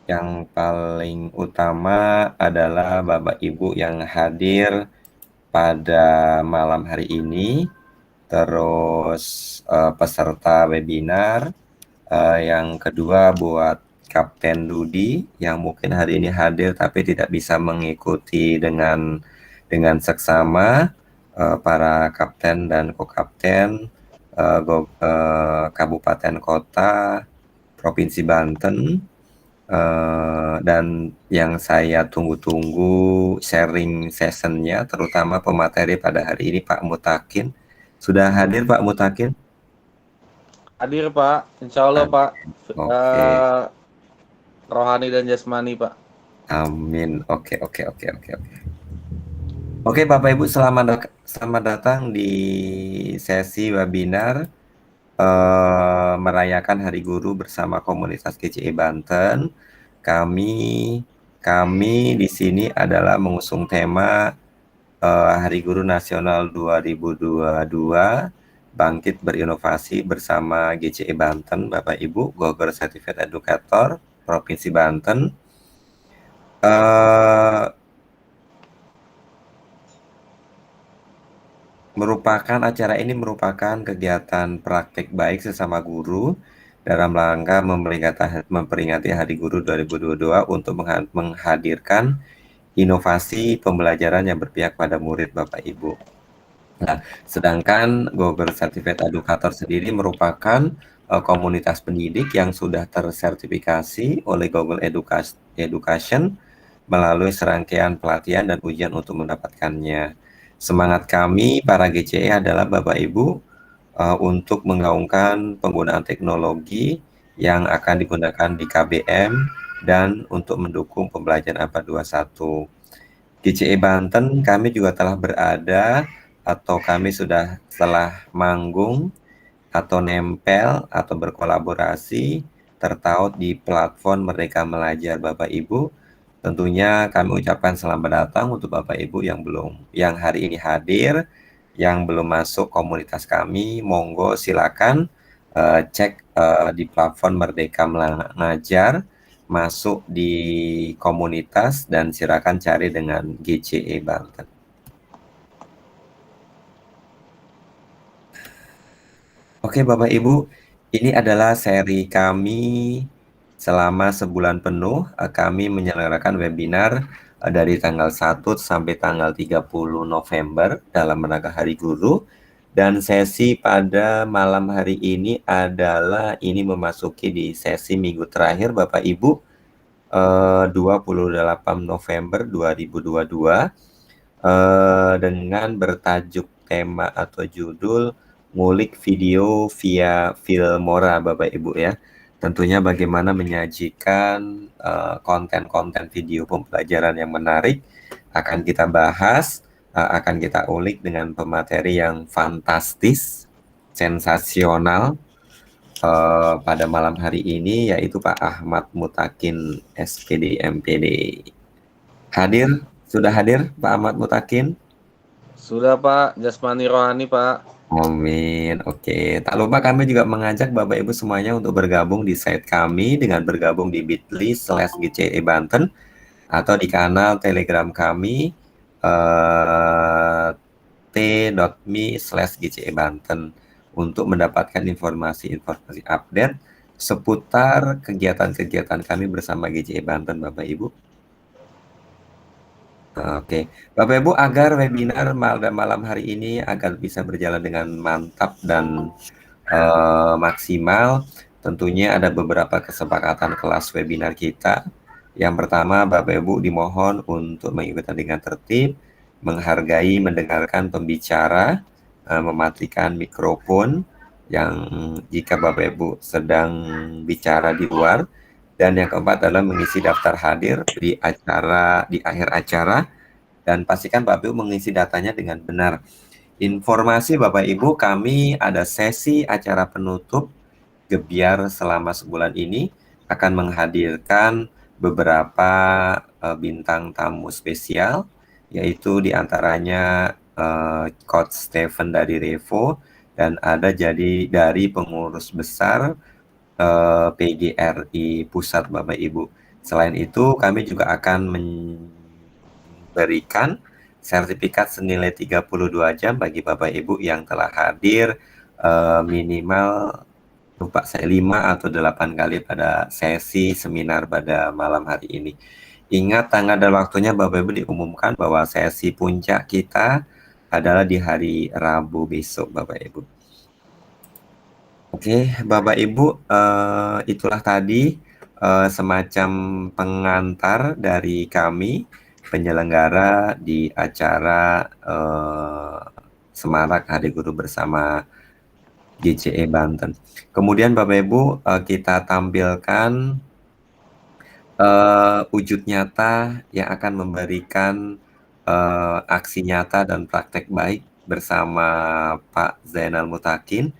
Yang paling utama adalah Bapak Ibu yang hadir pada malam hari ini, terus peserta webinar. Yang kedua buat Kapten Rudi yang mungkin hari ini hadir tapi tidak bisa mengikuti dengan seksama, para kapten dan kokapten kabupaten kota Provinsi Banten. Dan yang saya tunggu-tunggu sharing sessionnya, terutama pemateri pada hari ini, Pak Mutakin. Sudah hadir Pak Mutakin? Hadir Pak, insya Allah Pak. Oke, Rohani dan jasmani Pak. amin. Oke, oke, oke, oke, oke. Oke, Bapak Ibu, selamat datang di sesi webinar merayakan Hari Guru bersama komunitas GCE Banten. Kami kami di sini adalah mengusung tema Hari Guru Nasional 2022, Bangkit Berinovasi bersama GCE Banten, Bapak Ibu, Gogor Certified Educator, Provinsi Banten. Acara ini merupakan kegiatan praktik baik sesama guru dalam rangka memperingati Hari Guru 2022 untuk menghadirkan inovasi pembelajaran yang berpihak pada murid Bapak Ibu. Nah, sedangkan Google Certified Educator sendiri merupakan komunitas pendidik yang sudah tersertifikasi oleh Google Education melalui serangkaian pelatihan dan ujian untuk mendapatkannya. Semangat kami para GCE adalah Bapak Ibu untuk menggaungkan penggunaan teknologi yang akan digunakan di KBM dan untuk mendukung pembelajaran APA 21. GCE Banten kami juga telah berada atau kami telah manggung atau nempel atau berkolaborasi tertaut di platform Merdeka Belajar Bapak Ibu. Tentunya kami ucapkan selamat datang untuk Bapak Ibu yang hari ini hadir, yang belum masuk komunitas kami, monggo silakan cek di platform Merdeka Mengajar, masuk di komunitas dan silakan cari dengan GCE Banten. Oke Bapak Ibu, ini adalah seri kami selama sebulan penuh. Kami menyelenggarakan webinar dari tanggal 1 sampai tanggal 30 November dalam rangka Hari Guru. Dan sesi pada malam hari ini adalah memasuki di sesi minggu terakhir Bapak Ibu, 28 November 2022, dengan bertajuk tema atau judul ngulik video via Filmora Bapak Ibu ya. Tentunya bagaimana menyajikan konten-konten video pembelajaran yang menarik akan kita bahas, akan kita ulik dengan pemateri yang fantastis, sensasional pada malam hari ini, yaitu Pak Ahmad Mutakin SPD MPD. Sudah hadir Pak Ahmad Mutakin? Sudah Pak, jasmani rohani Pak. Amin. Oke, tak lupa kami juga mengajak Bapak Ibu semuanya untuk bergabung di site kami dengan bergabung di bit.ly/GCE Banten atau di kanal Telegram kami t.me/GCE Banten untuk mendapatkan informasi-informasi update seputar kegiatan-kegiatan kami bersama GCE Banten, Bapak Ibu. Oke, Bapak Ibu, agar webinar malam hari ini agar bisa berjalan dengan mantap dan maksimal, tentunya ada beberapa kesepakatan kelas webinar kita. Yang pertama, Bapak Ibu dimohon untuk mengikuti dengan tertib, menghargai, mendengarkan pembicara, mematikan mikrofon yang jika Bapak Ibu sedang bicara di luar. Dan yang keempat adalah mengisi daftar hadir di akhir acara, dan pastikan Bapak Ibu mengisi datanya dengan benar. Informasi Bapak Ibu, kami ada sesi acara penutup Gebiar selama sebulan ini akan menghadirkan beberapa bintang tamu spesial, yaitu diantaranya Coach Stephen dari Revo, dan ada dari pengurus besar PGRI Pusat, Bapak Ibu. Selain itu, kami juga akan memberikan sertifikat senilai 32 jam bagi Bapak Ibu yang telah hadir minimal lupa saya 5 atau 8 kali pada sesi seminar pada malam hari ini. Ingat tanggal dan waktunya Bapak Ibu diumumkan bahwa sesi puncak kita adalah di hari Rabu besok, Bapak Ibu. Oke, Bapak Ibu, itulah tadi semacam pengantar dari kami penyelenggara di acara Semarak Hari Guru bersama GCE Banten. Kemudian Bapak Ibu, kita tampilkan wujud nyata yang akan memberikan aksi nyata dan praktek baik bersama Pak Zainal Mutakin.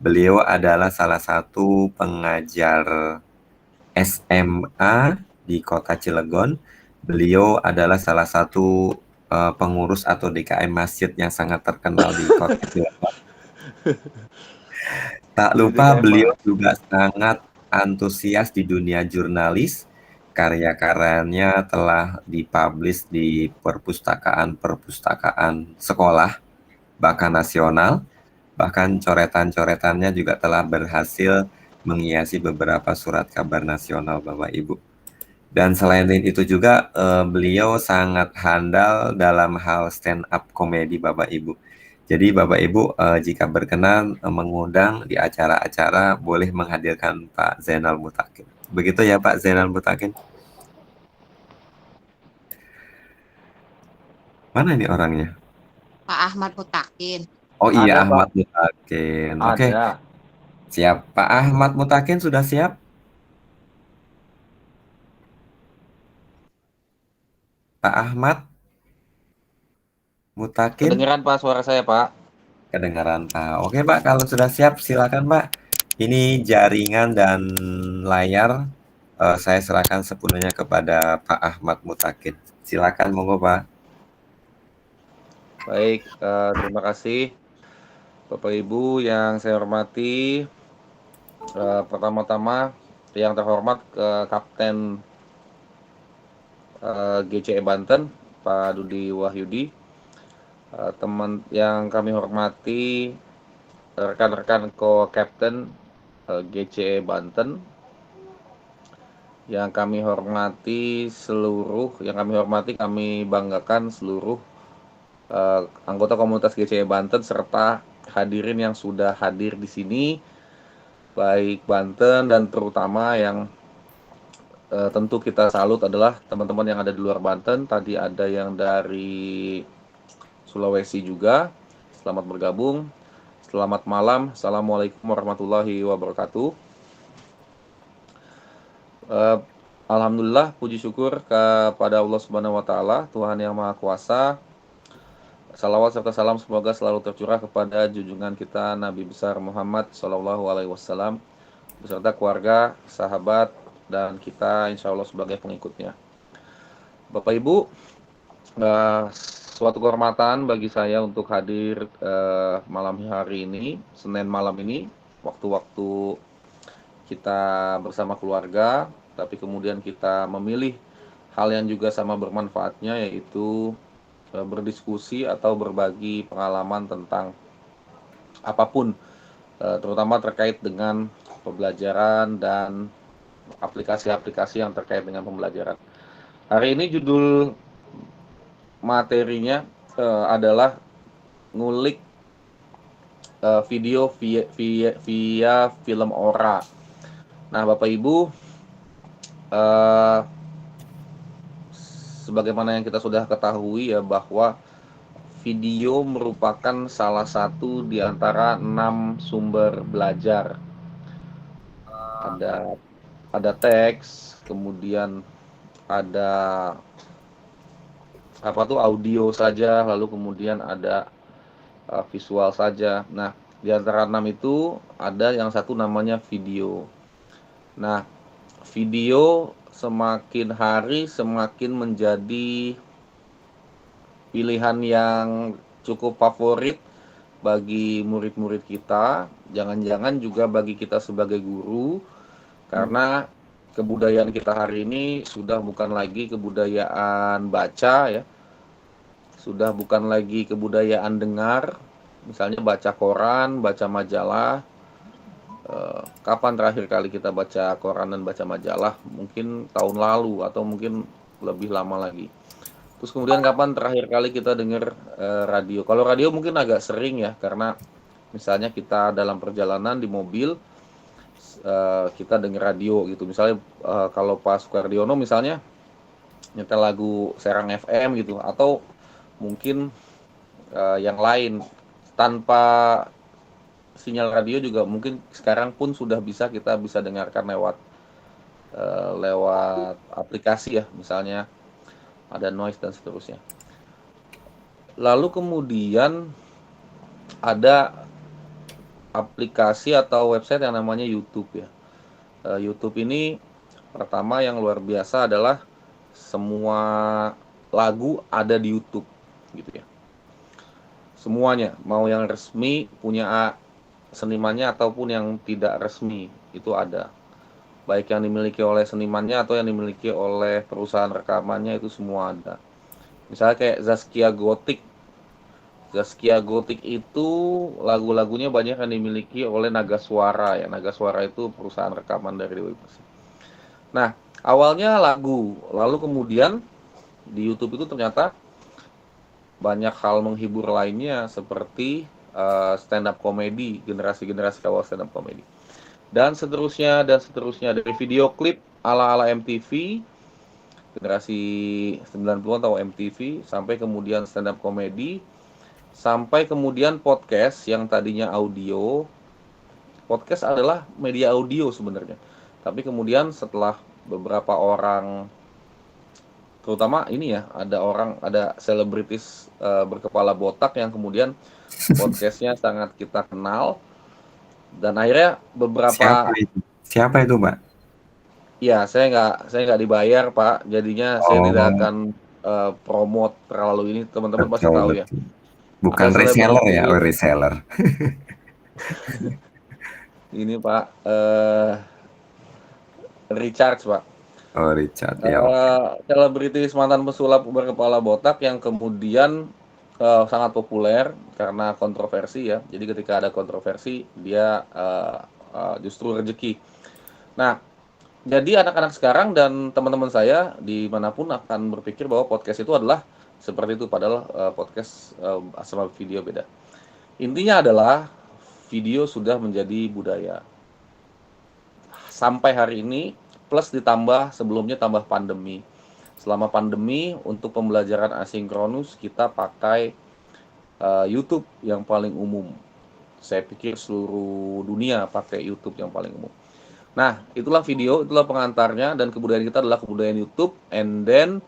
Beliau adalah salah satu pengajar SMA di Kota Cilegon. Beliau adalah salah satu pengurus atau DKM masjid yang sangat terkenal di Kota Cilegon. Tak lupa beliau juga sangat antusias di dunia jurnalis. Karya-karyanya telah dipublish di perpustakaan-perpustakaan sekolah, bahkan nasional. Bahkan coretan-coretannya juga telah berhasil menghiasi beberapa surat kabar nasional, Bapak Ibu. Dan selain itu juga beliau sangat handal dalam hal stand up komedi, Bapak Ibu. Jadi Bapak Ibu jika berkenan mengundang di acara-acara boleh menghadirkan Pak Zainal Mutakin. Begitu ya Pak Zainal Mutakin. Mana ini orangnya? Pak Ahmad Mutakin. Oh iya, Ada, Ahmad Pak. Mutakin. Oke. Ada. Siap. Pak Ahmad Mutakin sudah siap? Pak Ahmad Mutakin? Kedengeran Pak suara saya, Pak? Kedengaran Pak. Oke Pak, kalau sudah siap silakan Pak. Ini jaringan dan layar saya serahkan sepenuhnya kepada Pak Ahmad Mutakin. Silakan monggo Pak. Baik, terima kasih Bapak Ibu yang saya hormati. Pertama-tama yang terhormat ke Kapten GCE Banten, Pak Dudi Wahyudi. Teman yang kami hormati, rekan-rekan co-captain GCE Banten. Yang kami hormati kami banggakan seluruh anggota komunitas GCE Banten serta hadirin yang sudah hadir di sini, baik Banten dan terutama yang tentu kita salut adalah teman-teman yang ada di luar Banten. Tadi ada yang dari Sulawesi juga. Selamat bergabung. Selamat malam. Assalamualaikum warahmatullahi wabarakatuh. Alhamdulillah, puji syukur kepada Allah Subhanahu wa Ta'ala, Tuhan Yang Maha Kuasa. Salawat serta salam semoga selalu tercurah kepada junjungan kita Nabi besar Muhammad Sallallahu Alaihi Wasallam beserta keluarga, sahabat, dan kita insya Allah sebagai pengikutnya. Bapak Ibu, suatu kehormatan bagi saya untuk hadir malam hari ini, Senin malam ini, waktu-waktu kita bersama keluarga, tapi kemudian kita memilih hal yang juga sama bermanfaatnya, yaitu berdiskusi atau berbagi pengalaman tentang apapun, terutama terkait dengan pembelajaran dan aplikasi-aplikasi yang terkait dengan pembelajaran. Hari ini judul materinya adalah ngulik video via film Aura. Nah, Bapak Ibu, sebagaimana yang kita sudah ketahui ya, bahwa video merupakan salah satu di antara 6 sumber belajar. Ada teks, kemudian ada audio saja, lalu kemudian ada visual saja. Nah, di antara 6 itu ada yang satu namanya video. Nah, video semakin hari semakin menjadi pilihan yang cukup favorit bagi murid-murid kita, jangan-jangan juga bagi kita sebagai guru, Karena kebudayaan kita hari ini sudah bukan lagi kebudayaan baca ya, sudah bukan lagi kebudayaan dengar, misalnya baca koran, baca majalah. Kapan terakhir kali kita baca koran dan baca majalah? Mungkin tahun lalu atau mungkin lebih lama lagi. Terus kemudian kapan terakhir kali kita dengar radio? Kalau radio mungkin agak sering ya, karena misalnya kita dalam perjalanan di mobil, kita dengar radio gitu. Misalnya kalau Pak Sukardiono misalnya nyetel lagu Serang FM gitu, atau mungkin yang lain tanpa sinyal radio juga mungkin sekarang pun sudah kita bisa dengarkan lewat aplikasi ya, misalnya ada Noise dan seterusnya. Lalu kemudian ada aplikasi atau website yang namanya YouTube ya. YouTube ini pertama yang luar biasa adalah semua lagu ada di YouTube gitu ya. Semuanya, mau yang resmi punya senimannya ataupun yang tidak resmi itu ada. Baik yang dimiliki oleh senimannya atau yang dimiliki oleh perusahaan rekamannya, itu semua ada. Misalnya kayak Zaskia Gotik itu lagu-lagunya banyak yang dimiliki oleh Naga Suara ya. Naga Suara itu perusahaan rekaman dari Dewi Persik. Nah, awalnya lagu, lalu kemudian di YouTube itu ternyata banyak hal menghibur lainnya seperti stand up comedy, generasi-generasi awal stand up comedy. Dan seterusnya dari video klip ala-ala MTV generasi 90-an atau MTV, sampai kemudian stand up comedy, sampai kemudian podcast yang tadinya audio. Podcast adalah media audio sebenarnya. Tapi kemudian setelah beberapa orang, terutama ini ya, ada selebritis berkepala botak yang kemudian podcastnya sangat kita kenal, dan akhirnya beberapa Siapa itu, Pak? ya saya nggak dibayar Pak, jadinya saya tidak akan promote terlalu ini, teman-teman pasti tahu ya. Bukan reseller ya, reseller. Ini Pak Richard Pak. Oh, Richard ya. Selebritis mantan pesulap berkepala botak yang kemudian sangat populer karena kontroversi ya. Jadi ketika ada kontroversi dia justru rezeki. Nah, jadi anak-anak sekarang dan teman-teman saya dimanapun akan berpikir bahwa podcast itu adalah seperti itu, padahal podcast sama video beda. Intinya adalah video sudah menjadi budaya sampai hari ini, plus ditambah sebelumnya tambah pandemi. Selama pandemi untuk pembelajaran asinkronus kita pakai YouTube yang paling umum. Saya pikir seluruh dunia pakai YouTube yang paling umum. Nah, itulah video, itulah pengantarnya, dan kebudayaan kita adalah kebudayaan YouTube. And then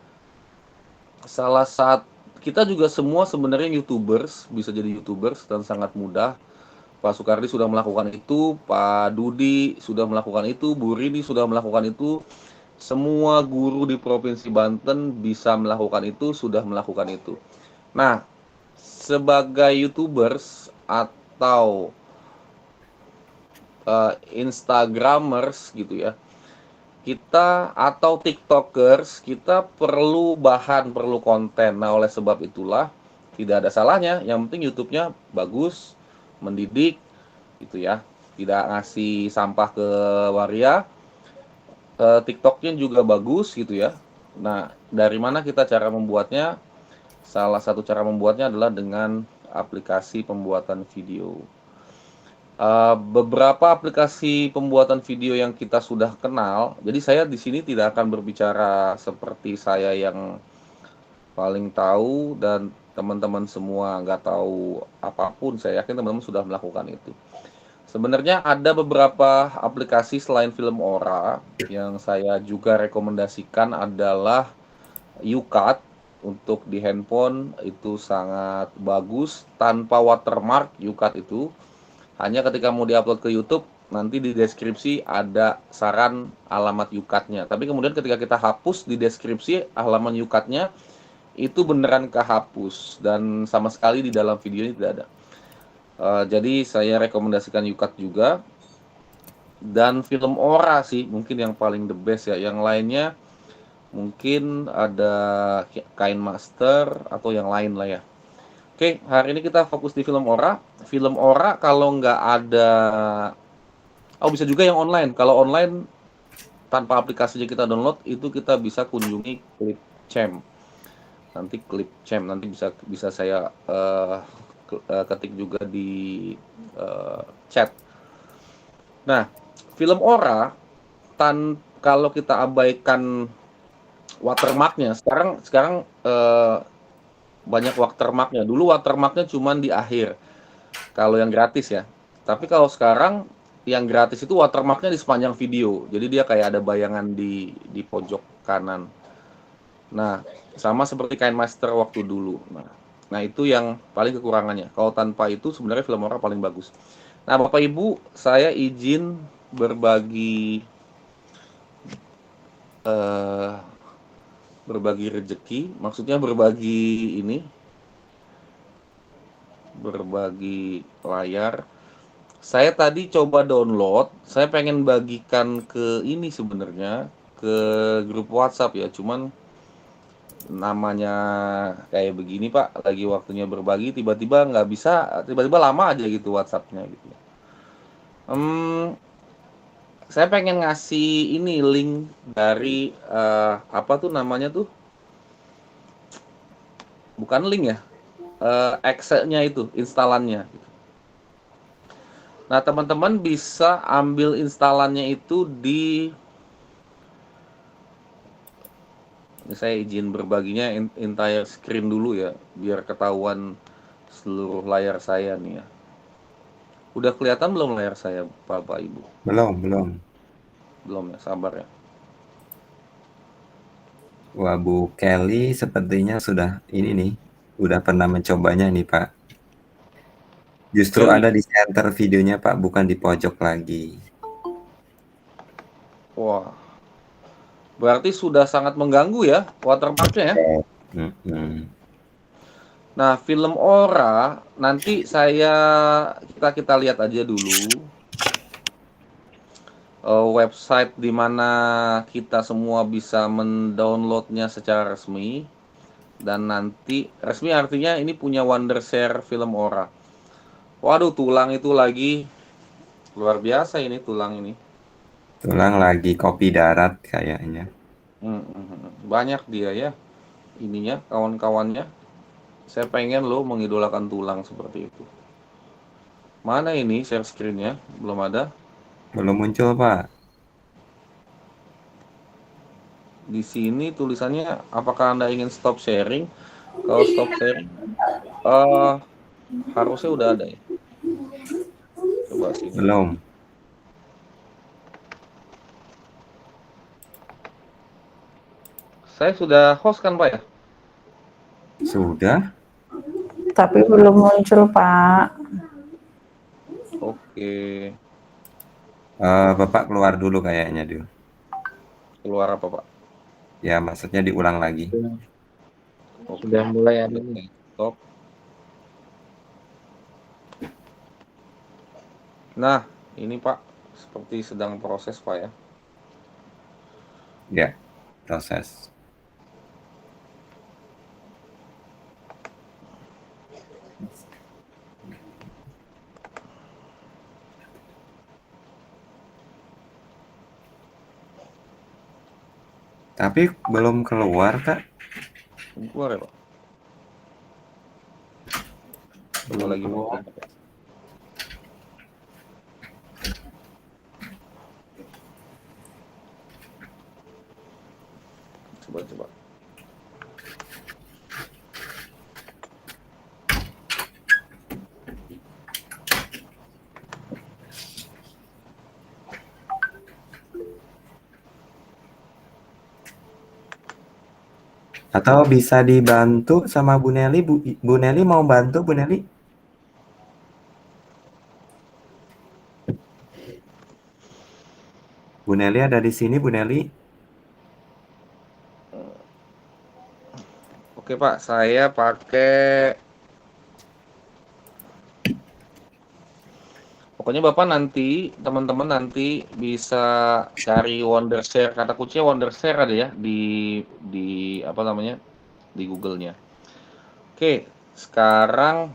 kita juga semua sebenarnya YouTubers, bisa jadi YouTubers dan sangat mudah. Pak Sukardi sudah melakukan itu, Pak Dudi sudah melakukan itu, Bu Rini sudah melakukan itu. Semua guru di Provinsi Banten bisa melakukan itu, sudah melakukan itu. Nah, sebagai YouTubers atau Instagramers gitu ya, kita atau TikTokers, kita perlu bahan, perlu konten. Nah, oleh sebab itulah tidak ada salahnya, yang penting YouTube-nya bagus, mendidik gitu ya, tidak ngasih sampah ke waria. TikToknya juga bagus gitu ya. Nah, dari mana kita cara membuatnya? Salah satu cara membuatnya adalah dengan aplikasi pembuatan video. Beberapa aplikasi pembuatan video yang kita sudah kenal. Jadi saya di sini tidak akan berbicara seperti saya yang paling tahu dan teman-teman semua nggak tahu apapun. Saya yakin teman-teman sudah melakukan itu. Sebenarnya ada beberapa aplikasi selain Filmora yang saya juga rekomendasikan adalah YouCut. Untuk di handphone itu sangat bagus, tanpa watermark YouCut itu. Hanya ketika mau diupload ke YouTube, nanti di deskripsi ada saran alamat YouCut-nya. Tapi kemudian ketika kita hapus di deskripsi halaman YouCut-nya, itu beneran kehapus dan sama sekali di dalam video ini tidak ada. Jadi saya rekomendasikan YouCut juga. dan film Ora sih mungkin yang paling the best ya. Yang lainnya mungkin ada Kain Master atau yang lain lah ya. Oke, hari ini kita fokus di film Ora. Film Ora kalau nggak ada, oh bisa juga yang online. Kalau online tanpa aplikasinya kita download, itu kita bisa kunjungi Clipchamp. Nanti Clipchamp nanti bisa bisa saya ketik juga di chat. Nah, film Ora kalau kita abaikan watermarknya, sekarang banyak watermarknya. Dulu watermarknya cuma di akhir. Kalau yang gratis ya. Tapi kalau sekarang yang gratis itu watermarknya di sepanjang video. Jadi dia kayak ada bayangan di pojok kanan. Nah, sama seperti Kain Master waktu dulu. Nah itu yang paling kekurangannya. Kalau tanpa itu sebenarnya film horor paling bagus. Nah, Bapak Ibu, saya izin berbagi berbagi rezeki, maksudnya berbagi ini, berbagi layar. Saya tadi coba download, saya pengen bagikan ke ini sebenarnya, ke grup WhatsApp ya, cuman namanya kayak begini Pak, lagi waktunya berbagi, tiba-tiba nggak bisa, tiba-tiba lama aja gitu WhatsAppnya gitu. Saya pengen ngasih ini link dari apa tuh namanya tuh, bukan link ya, Excel-nya itu, instalannya. Nah, teman-teman bisa ambil instalannya itu ini saya izin berbaginya entire screen dulu ya, biar ketahuan seluruh layar saya nih ya. Udah kelihatan belum layar saya, Bapak Ibu? Belum. Belum ya, sabar ya. Wah, Bu Kelly sepertinya sudah ini nih, udah pernah mencobanya nih Pak. Justru Kelly. ada di center videonya Pak, bukan di pojok lagi. Wah, berarti sudah sangat mengganggu ya watermarknya ya. Mm-mm. Nah, film Ora nanti kita lihat aja dulu website di mana kita semua bisa mendownloadnya secara resmi, dan nanti resmi artinya ini punya Wondershare film Ora. Waduh, tulang itu lagi luar biasa ini tulang ini. Tulang lagi kopi darat kayaknya. Banyak dia ya ininya, kawan-kawannya. Saya pengen loh mengidolakan tulang seperti itu. Mana ini share screen-nya? Belum ada. Belum muncul Pak. Di sini tulisannya, apakah Anda ingin stop sharing? Kalau stop sharing, harusnya udah ada ya. Coba sini. Belum. Saya sudah host kan Pak ya? Sudah? Tapi belum muncul, Pak. Oke. Bapak keluar dulu kayaknya dulu. Keluar apa Pak? Ya, maksudnya diulang lagi. Sudah mulai ada nih. Stop. Nah, ini Pak, seperti sedang proses Pak ya. Ya, proses. Tapi belum keluar, Kak. Keluar ya Pak? Coba lagi mau. Coba. Atau bisa dibantu sama Bu Nelly. Bu Nelly mau bantu, Bu Nelly? Bu Nelly ada di sini, Bu Nelly? Oke Pak, saya pakai. Pokoknya Bapak nanti, teman-teman nanti bisa cari Wondershare, kata kuncinya Wondershare ada ya di apa namanya? Di Google-nya. Oke, sekarang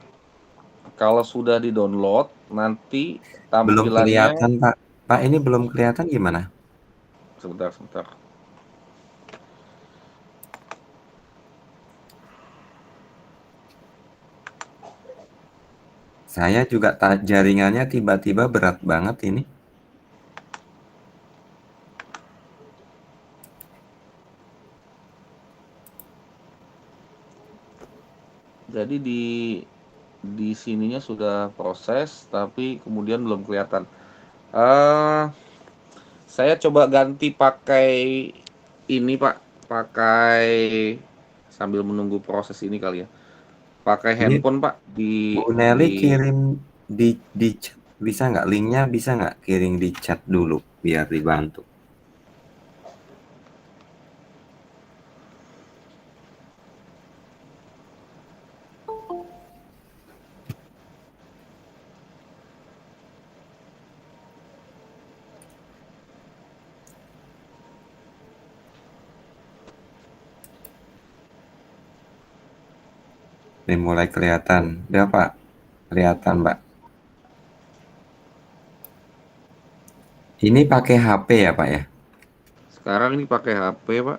kalau sudah di-download, nanti Belum tampilannya kelihatan, Pak. Pak, ini belum kelihatan gimana? sebentar. Saya juga jaringannya tiba-tiba berat banget ini. Jadi di sininya sudah proses, tapi kemudian belum kelihatan. Eh, saya coba ganti pakai ini Pak, pakai sambil menunggu proses ini kali ya. Pakai Ini handphone Pak Bu Nelly di kirim di chat, bisa nggak? Linknya bisa nggak kirim di chat dulu biar dibantu. Ini mulai kelihatan. Udah Pak, kelihatan Pak. Ini pakai HP ya Pak ya? sekarang ini pakai HP Pak.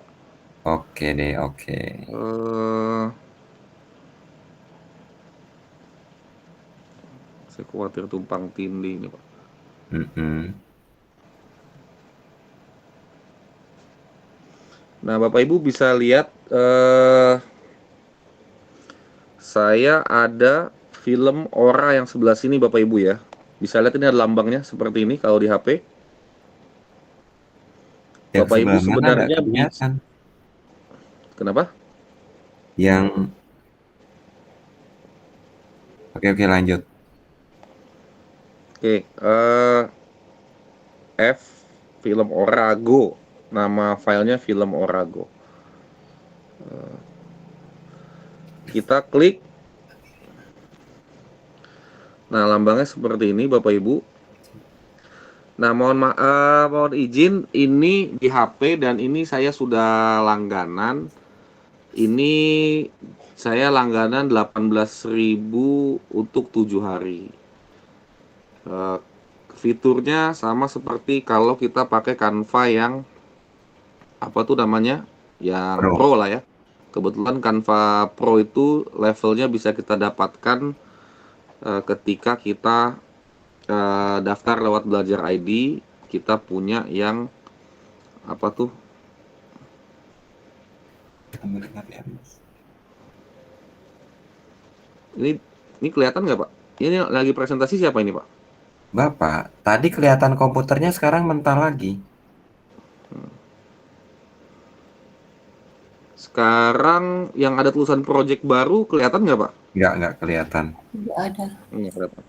Oke deh, oke. Eh, saya khawatir tumpang tindih ini Pak. Mm-mm. Nah Bapak Ibu bisa lihat saya ada film Ora yang sebelah sini Bapak Ibu ya. Bisa lihat ini ada lambangnya seperti ini kalau di HP. Yang Bapak Ibu sebelah mana nggak sebenarnya kelihatan? kenapa? Yang oke lanjut. Oke, F film Orago. Nama filenya film Orago. Kita klik. Nah, lambangnya seperti ini Bapak Ibu. Nah, mohon izin ini di HP dan ini saya sudah langganan. Ini saya langganan 18.000 untuk 7 hari. Fiturnya sama seperti kalau kita pakai Canva yang apa tuh namanya? Yang Pro. Pro lah ya. Kebetulan Canva Pro itu levelnya bisa kita dapatkan ketika kita daftar lewat Belajar ID. Kita punya yang apa tuh? Ini kelihatan nggak Pak? Ini lagi presentasi siapa ini Pak? Bapak, tadi kelihatan komputernya sekarang mental lagi. Sekarang yang ada tulisan project baru kelihatan nggak Pak? Nggak kelihatan. Nggak ada. Nggak kelihatan.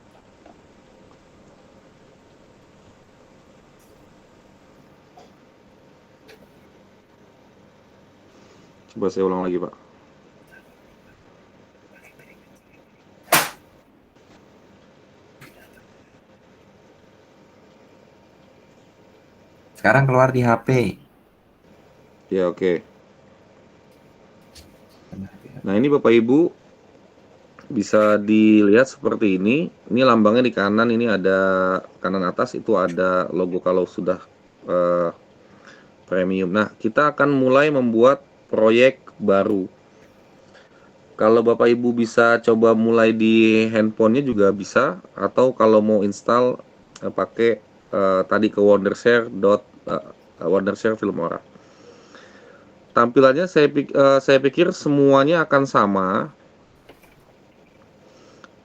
Coba saya ulang lagi Pak. Sekarang keluar di HP. Ya oke. Nah ini Bapak Ibu bisa dilihat seperti ini. Ini lambangnya di kanan, ini ada kanan atas itu ada logo kalau sudah premium. Nah kita akan mulai membuat proyek baru. Kalau Bapak Ibu bisa coba mulai di handphonenya juga bisa, atau kalau mau install pakai tadi ke Wondershare Filmora. Tampilannya saya pikir semuanya akan sama.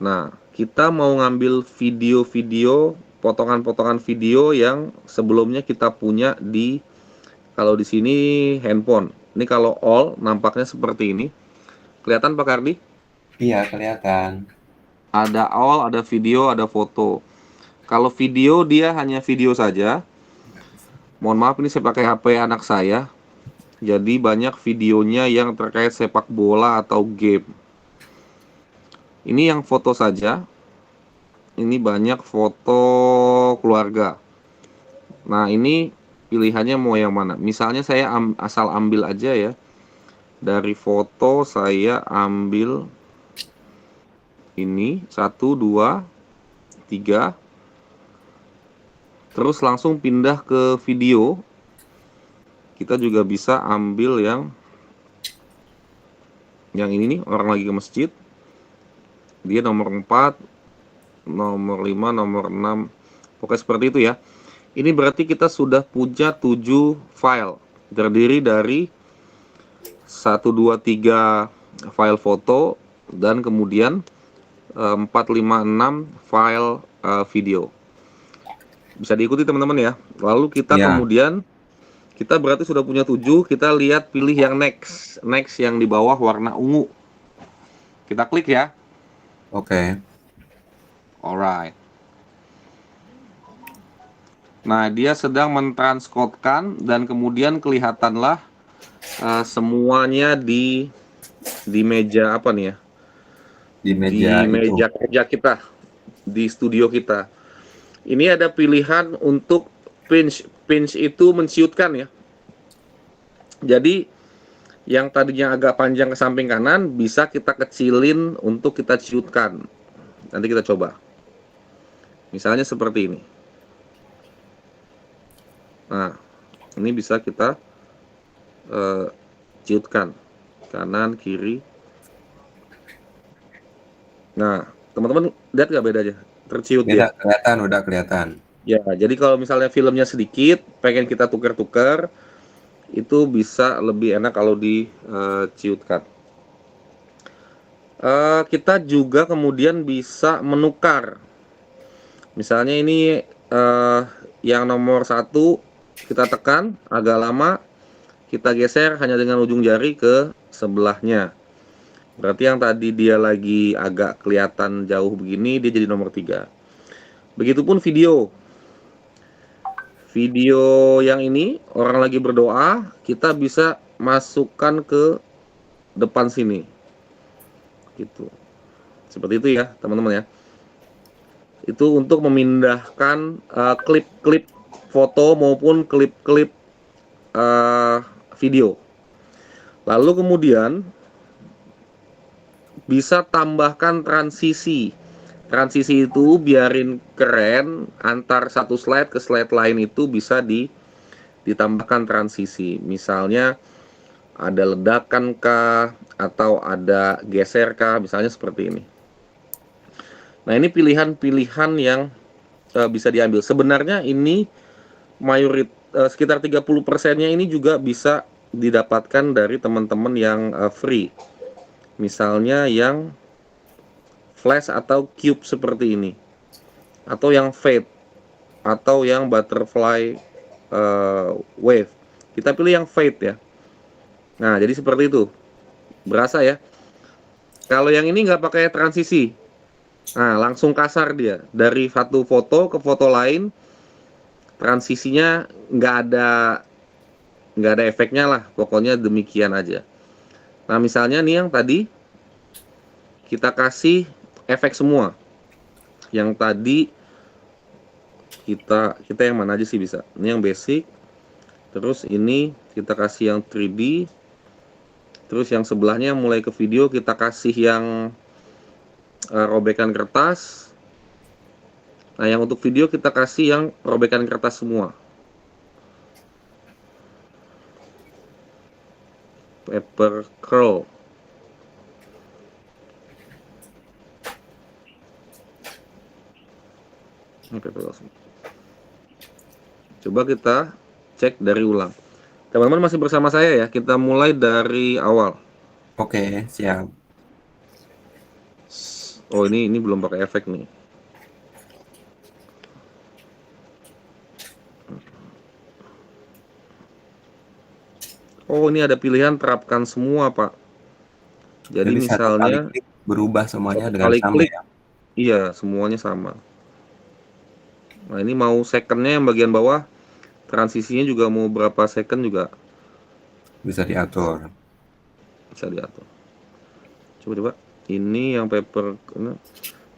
Nah, kita mau ngambil video-video, potongan-potongan video yang sebelumnya kita punya di kalau di sini handphone. Ini kalau all nampaknya seperti ini. Kelihatan Pak Kardi? Iya, kelihatan. Ada all, ada video, ada foto. Kalau video dia hanya video saja. Mohon maaf ini saya pakai HP anak saya. Jadi banyak videonya yang terkait sepak bola atau game. Ini yang foto saja. ini banyak foto keluarga. Nah, ini pilihannya mau yang mana? Misalnya saya asal ambil aja ya. Dari foto saya ambil ini 1, 2, 3. Terus langsung pindah ke video. Kita juga bisa ambil yang ini nih, orang lagi ke masjid. Dia nomor 4, nomor 5, nomor 6. Pokoknya seperti itu ya. Ini berarti kita sudah punya 7 file. Terdiri dari 1, 2, 3 file foto dan kemudian 4, 5, 6 file video. Bisa diikuti teman-teman ya. Lalu kita Ya. kemudian kita berarti sudah punya 7, kita lihat pilih yang next. Next yang di bawah warna ungu. Kita klik ya. Oke. Alright. Nah, dia sedang mentranskodkan dan kemudian kelihatanlah semuanya di meja apa nih ya? Di meja Di meja kerja kita, di studio kita. Ini ada pilihan untuk pinch. Pinch itu menciutkan ya. Jadi yang tadinya agak panjang ke samping kanan bisa kita kecilin untuk kita ciutkan. Nanti kita coba. Misalnya seperti ini. Nah, ini bisa kita ciutkan kanan kiri. Nah, teman-teman lihat nggak bedanya? Terciut Beda, ya. udah kelihatan. Ya, jadi kalau misalnya filmnya sedikit, pengen kita tuker-tuker, itu bisa lebih enak kalau diciutkan. Kita juga kemudian bisa menukar. Misalnya ini yang nomor 1 kita tekan agak lama, kita geser hanya dengan ujung jari ke sebelahnya. Berarti yang tadi dia lagi agak kelihatan jauh begini, dia jadi nomor 3. Begitupun video. Video yang ini, orang lagi berdoa, kita bisa masukkan ke depan sini. Gitu. Seperti itu ya, teman-teman ya. Itu untuk memindahkan klip-klip foto maupun klip-klip video. Lalu kemudian bisa tambahkan transisi. Transisi itu biarin keren, antar satu slide ke slide lain itu bisa ditambahkan transisi. Misalnya ada ledakan kah, atau ada geser kah, misalnya seperti ini. Nah, ini pilihan-pilihan yang bisa diambil. Sebenarnya ini sekitar 30%-nya ini juga bisa didapatkan dari teman-teman yang free. Misalnya yang flash atau cube seperti ini, atau yang fade, atau yang butterfly wave. Kita pilih yang fade ya. Nah, jadi seperti itu. Berasa ya. Kalau yang ini nggak pakai transisi, nah langsung kasar dia. Dari satu foto ke foto lain, transisinya nggak ada efeknya lah. Pokoknya demikian aja. Nah, misalnya nih yang tadi kita kasih efek semua. Yang tadi kita yang mana aja sih bisa. Ini yang basic. Terus ini kita kasih yang 3D. Terus yang sebelahnya mulai ke video kita kasih yang robekan kertas. Nah, yang untuk video kita kasih yang robekan kertas semua. Paper curl. Coba kita cek dari ulang. Teman-teman masih bersama saya ya. Kita mulai dari awal. Oke, siap. Oh, ini belum pakai efek nih. Oh, ini ada pilihan terapkan semua, Pak. Jadi satu kali misalnya klik berubah semuanya dengan kali sama klik, ya. iya, semuanya sama. Nah, ini mau secondnya yang bagian bawah, transisinya juga mau berapa second juga Bisa diatur. bisa diatur. Coba. Ini yang paper.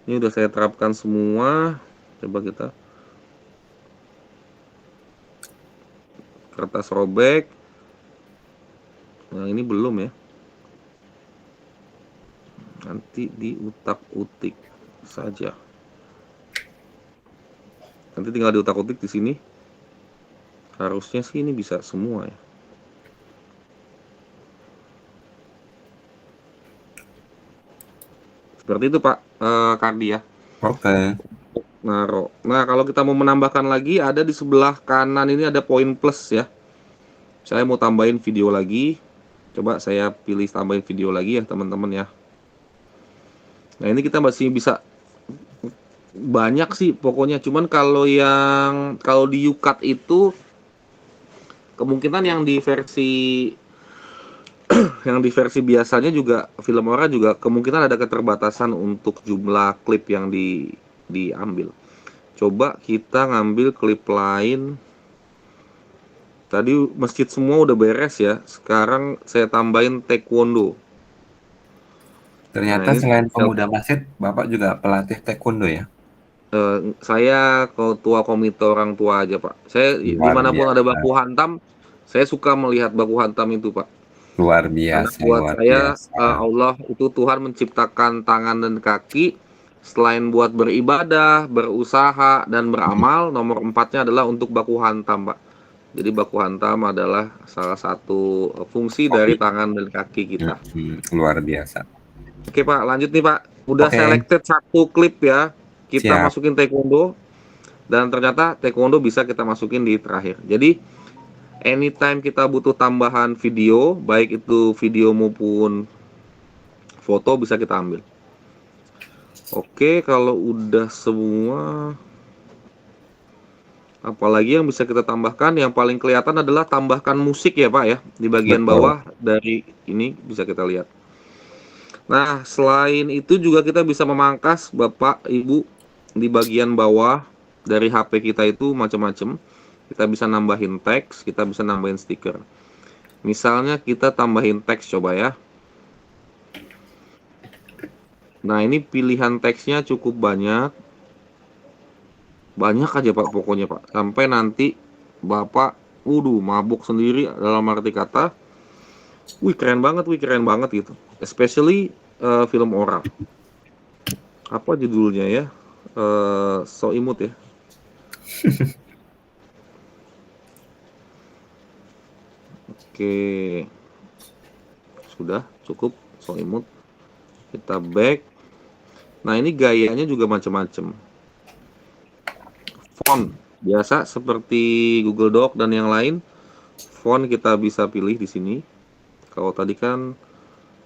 Ini udah saya terapkan semua. Coba kita kertas robek. Nah, ini belum ya. Nanti diutak-utik saja. Nanti tinggal diutak-utik di sini. Harusnya sih ini bisa semua ya. Seperti itu Pak Kardi ya. Oke. Naro. Nah, kalau kita mau menambahkan lagi, ada di sebelah kanan ini ada poin plus ya. Saya mau tambahin video lagi. Coba saya pilih tambahin video lagi ya teman-teman ya. Nah, ini kita masih bisa banyak sih pokoknya. Cuman kalau di YouCut itu kemungkinan yang di versi biasanya juga Filmora juga kemungkinan ada keterbatasan untuk jumlah klip yang diambil. Coba kita ngambil klip lain. Tadi masjid semua udah beres ya. Sekarang saya tambahin taekwondo. Nah, Ternyata ini selain pemuda masjid, Bapak juga pelatih taekwondo ya? saya ketua komite orang tua aja Pak. Saya Luar dimanapun ada biasa, baku hantam, saya suka melihat baku hantam itu Pak. luar Karena biasa, buat luar saya biasa. Allah itu Tuhan menciptakan tangan dan kaki selain buat beribadah, berusaha dan beramal, nomor 4-nya adalah untuk baku hantam, Pak. Jadi baku hantam adalah salah satu fungsi dari Hobi. tangan dan kaki kita. Luar biasa. Oke, Pak, lanjut nih, Pak. Udah Oke, selected satu klip ya. Kita siap. masukin taekwondo dan ternyata taekwondo bisa kita masukin di terakhir. Jadi anytime kita butuh tambahan video, baik itu video maupun foto bisa kita ambil. Oke, kalau udah semua, apalagi yang bisa kita tambahkan, yang paling kelihatan adalah tambahkan musik ya Pak ya, di bagian Betul. bawah dari ini bisa kita lihat. Nah, selain itu juga kita bisa memangkas Bapak, Ibu, di bagian bawah dari HP kita itu macam-macam. Kita bisa nambahin teks, kita bisa nambahin stiker. Misalnya kita tambahin teks coba ya. Nah, ini pilihan teksnya cukup banyak. Banyak aja Pak pokoknya Pak. Sampai nanti Bapak mabuk sendiri dalam arti kata. Wih keren banget gitu. Especially film orang. Apa judulnya ya? So Imut ya. Oke. Sudah cukup So Imut. Kita back. Nah, ini gayanya juga macam-macam. Font biasa seperti Google Doc dan yang lain. Font kita bisa pilih di sini. Kalau tadi kan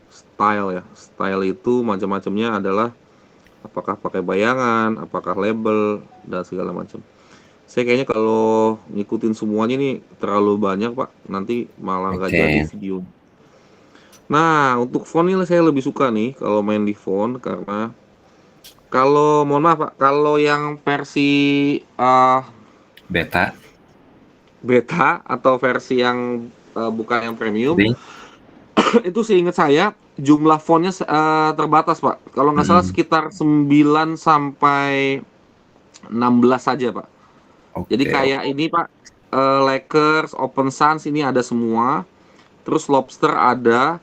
style ya. Style itu macam-macamnya adalah apakah pakai bayangan, apakah label dan segala macam. Saya kayaknya kalau ngikutin semuanya nih terlalu banyak Pak. Nanti malah nggak jadi Oke. video. Nah, untuk font ini saya lebih suka nih kalau main di font karena kalau mohon maaf Pak, kalau yang versi Beta. beta atau versi yang bukan yang premium Jadi, itu seingat saya jumlah fontnya terbatas Pak. Kalau nggak salah sekitar 9 sampai 16 saja Pak. Jadi oke. kayak ini Pak, Lakers, Open Suns ini ada semua. Terus Lobster ada.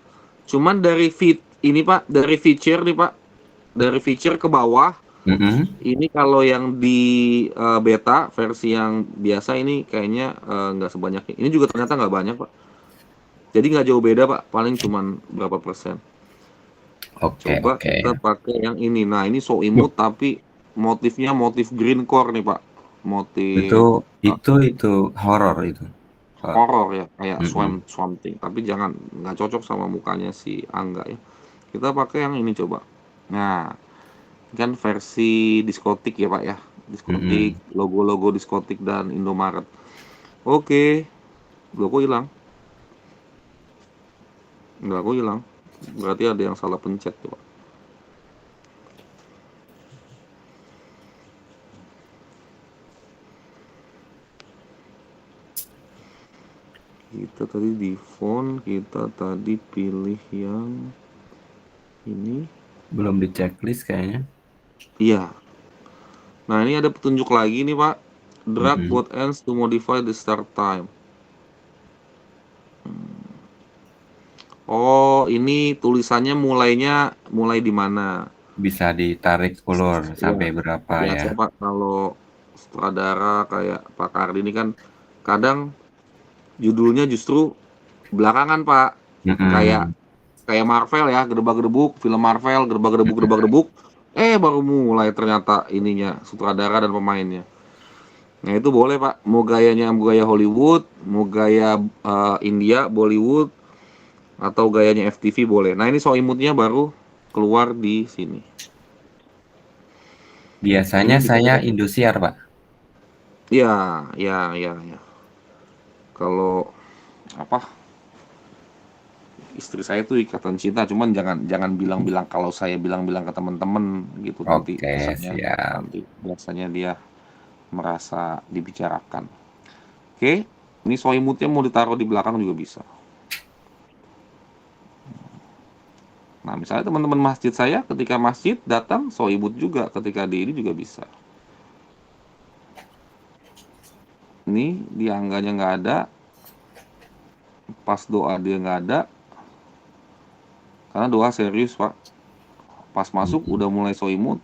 Cuman dari ini Pak, dari feature nih Pak, dari feature ke bawah. Ini kalau yang di beta versi yang biasa ini kayaknya nggak sebanyak ini. Ini juga ternyata nggak banyak Pak. Jadi nggak jauh beda Pak, paling cuman berapa persen. Oke, Coba oke. kita pakai yang ini. Nah ini so imut tapi motifnya motif green core nih Pak. Motif Itu horor itu. horor ya, kayak Mm-mm. swamp thing. Tapi jangan, nggak cocok sama mukanya si Angga ya. Kita pakai yang ini coba. Nah, kan versi diskotik ya Pak ya. Diskotik, Mm-mm. logo-logo diskotik dan Indomaret. Oke, logo hilang. Enggak, aku hilang. Berarti ada yang salah pencet tuh Pak. Kita tadi di font, kita tadi pilih yang ini. Belum di checklist kayaknya. Iya. Nah, ini ada petunjuk lagi nih, Pak. Drag Mm-mm. both ends to modify the start time. Oh, ini tulisannya mulai di mana? Bisa ditarik ulur Iya, sampai berapa ya? biasa Pak kalau sutradara kayak Pak Kardi ini kan kadang judulnya justru belakangan Pak. Kayak Mm-mm. kayak Marvel ya, gedebak-gedebuk, film Marvel, gedebak-gedebuk, gedebak-gedebuk. Baru mulai ternyata ininya sutradara dan pemainnya. Nah itu boleh Pak, mau gayanya mau gaya Hollywood, mau gaya India, Bollywood, atau gayanya FTV boleh. Nah ini soal imutnya baru keluar di sini. Ini Biasanya bisa saya kita, Indosiar, Pak. ya. Kalau apa istri saya tuh ikatan cinta, cuman jangan jangan bilang-bilang kalau saya bilang-bilang ke teman-teman gitu Oke, siap. nanti biasanya dia merasa dibicarakan. Oke, ini soal imutnya mau ditaruh di belakang juga bisa. Nah, misalnya teman-teman masjid saya ketika masjid datang soibut juga ketika di ini juga bisa. Ini dia angganya nggak ada, pas doa dia nggak ada, karena doa serius Pak. Pas masuk Mm-mm. udah mulai soimut.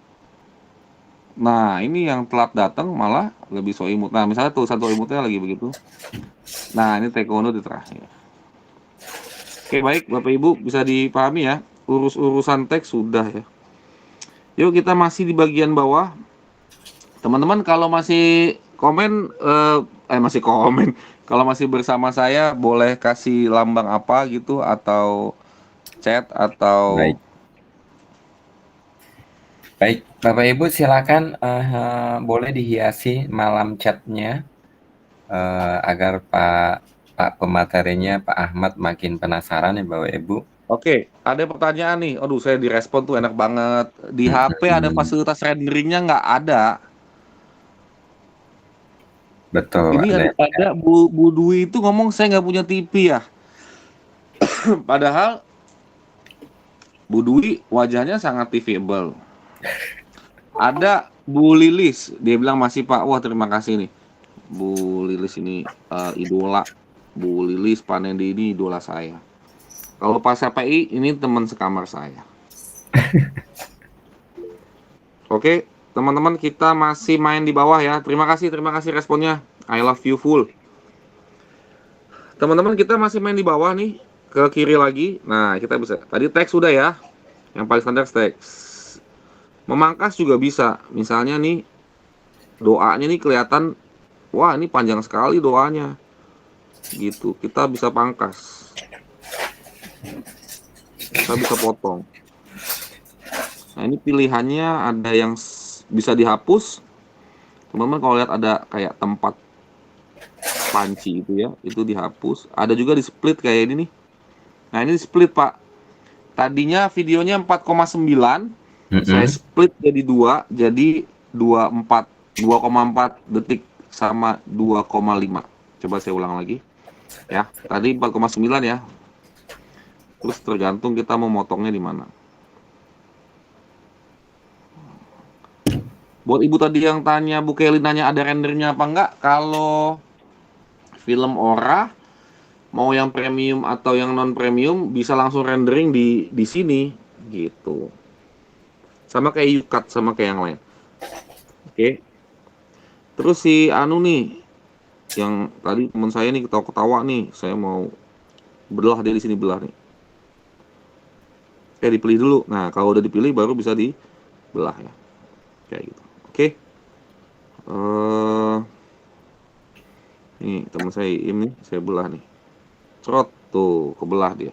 Nah, ini yang telat datang malah lebih soimut. Nah, misalnya tulisan soimutnya lagi begitu. Nah, ini taekwondo di terakhir. Oke, baik Bapak Ibu bisa dipahami ya. Urus-urusan teks sudah ya. Yuk kita masih di bagian bawah. Teman-teman kalau masih komen masih komen. Kalau masih bersama saya boleh kasih lambang apa gitu atau chat atau Baik. Baik, Bapak Ibu silakan boleh dihiasi malam chatnya agar Pak pematerinya Pak Ahmad makin penasaran ya Bapak Ibu. Oke, ada pertanyaan nih. Aduh, saya direspon tuh enak banget. Di HP ada Mm-mm. fasilitas renderingnya nggak ada. Betul, Ini ada. ada Bu Dwi itu ngomong saya nggak punya TV ya. Padahal Bu Dwi wajahnya sangat TVable. Ada Bu Lilis, dia bilang masih Pak. Wah terima kasih nih. Bu Lilis ini idola. Bu Lilis Panendi ini idola saya. Kalau Pak CPI ini teman sekamar saya. Oke, teman-teman kita masih main di bawah ya. Terima kasih responnya. I love you full. Teman-teman kita masih main di bawah nih, ke kiri lagi. Nah, kita bisa. Tadi teks sudah ya. Yang paling standar teks. Memangkas juga bisa. Misalnya nih, doanya nih kelihatan, wah ini panjang sekali doanya. Gitu. Kita bisa pangkas. Kita bisa potong. Nah, ini pilihannya ada yang bisa dihapus. Teman-teman kalau lihat ada kayak tempat panci itu ya, itu dihapus. Ada juga di split kayak ini nih. Nah, ini di split, Pak. Tadinya videonya 4,9, saya Mm-mm. split jadi 2, jadi 24, 2,4 detik sama 2,5. Coba saya ulang lagi. Ya, tadi 4,9 ya. Terus tergantung kita mau motongnya di mana. Buat ibu tadi yang tanya, Bu Kelly nanya ada rendernya apa enggak? Kalau film Ora mau yang premium atau yang non premium bisa langsung rendering di sini gitu. Sama kayak YouCut sama kayak yang lain. Oke. Terus si anu nih yang tadi teman saya nih ketawa-ketawa nih, saya mau belah dia di sini belah nih. Dipilih dulu. Nah, kalau udah dipilih baru bisa dibelah ya. Kayak gitu. Oke. Eh nih teman saya Im nih, saya belah nih. Cerot tuh, kebelah dia.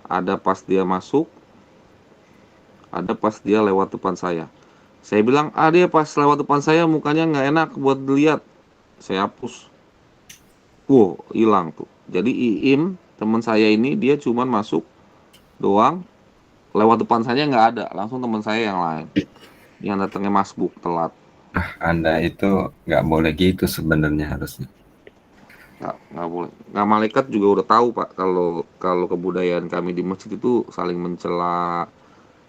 Ada pas dia masuk, ada pas dia lewat depan saya. Saya bilang, dia pas lewat depan saya mukanya nggak enak buat dilihat. Saya hapus. Wow, hilang tuh. Jadi Iim, teman saya ini dia cuman masuk doang, lewat depan saya nggak ada, langsung teman saya yang lain. Yang datangnya masbuk telat. Anda itu nggak boleh gitu sebenarnya harusnya. Nggak boleh. Nah, malaikat juga udah tahu Pak kalau kalau kebudayaan kami di masjid itu saling mencela,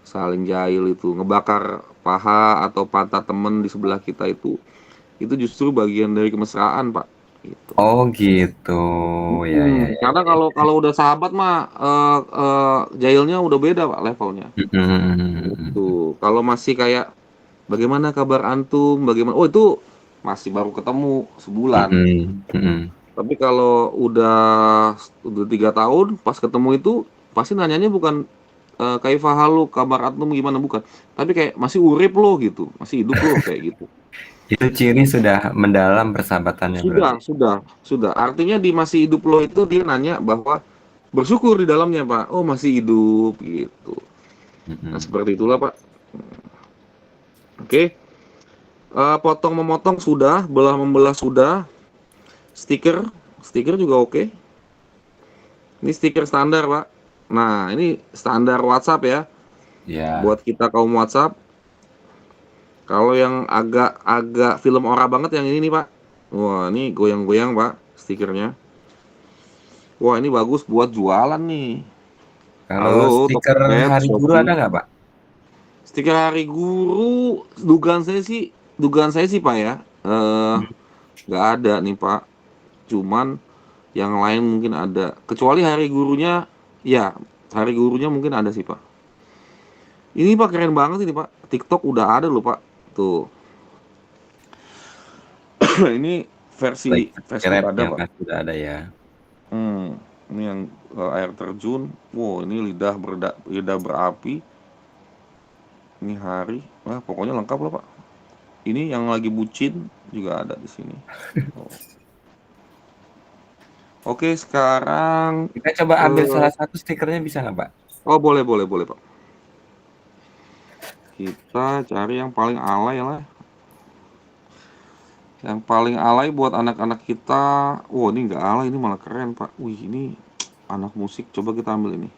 saling jahil itu, ngebakar paha atau pantat temen di sebelah kita itu justru bagian dari kemesraan, Pak, gitu. Oh gitu. Ya ya ya. Karena kalau udah sahabat mah jahilnya udah beda, Pak, levelnya. Mm-mm. Gitu. Kalau masih kayak bagaimana kabar antum, bagaimana, oh itu masih baru ketemu sebulan. Mm-mm. Mm-mm. Tapi kalau udah 3 tahun pas ketemu itu pasti nanyanya bukan kaifa halu, kabar antum gimana, bukan. Tapi kayak masih urip lo gitu, masih hidup lo kayak gitu. Itu ciri sudah mendalam persahabatannya berarti. Sudah. Artinya di masih hidup lo itu dia nanya bahwa bersyukur di dalamnya, Pak. Oh, masih hidup gitu. Nah, Mm-mm. seperti itulah, Pak. Oke. Potong memotong sudah, belah membelah sudah. Stiker juga oke. Ini stiker standar, Pak. Nah, ini standar WhatsApp ya. Ya. Buat kita kaum WhatsApp. Kalau yang agak film ora banget yang ini nih, Pak. Wah, ini goyang-goyang, Pak, stikernya. Wah, ini bagus buat jualan nih. Kalau Halo, stiker Tokped, Hari Guru Shopee. ada nggak, Pak? Stiker Hari Guru, dugaan saya sih, Pak ya. Nggak ada nih, Pak. Cuman yang lain mungkin ada. Kecuali Hari Gurunya, ya, Hari Gurunya mungkin ada sih, Pak. Ini, Pak, keren banget ini, Pak. TikTok udah ada loh, Pak. Tuh. Ini versi Like Facebook subscribe ada, yang Pak. pasti udah ada ya. Ini yang air terjun. Wow, ini lidah berapi. Ini hari. Wah, pokoknya lengkap lah, Pak. Ini yang lagi bucin juga ada di sini. Oh. Oke, sekarang Kita coba ambil eh, salah satu stikernya bisa nggak, Pak? oh boleh, Pak. Kita cari yang paling alay lah. Yang paling alay buat anak-anak kita. Wow, ini nggak alay, ini malah keren, Pak. Wih, ini anak musik. Coba kita ambil ini.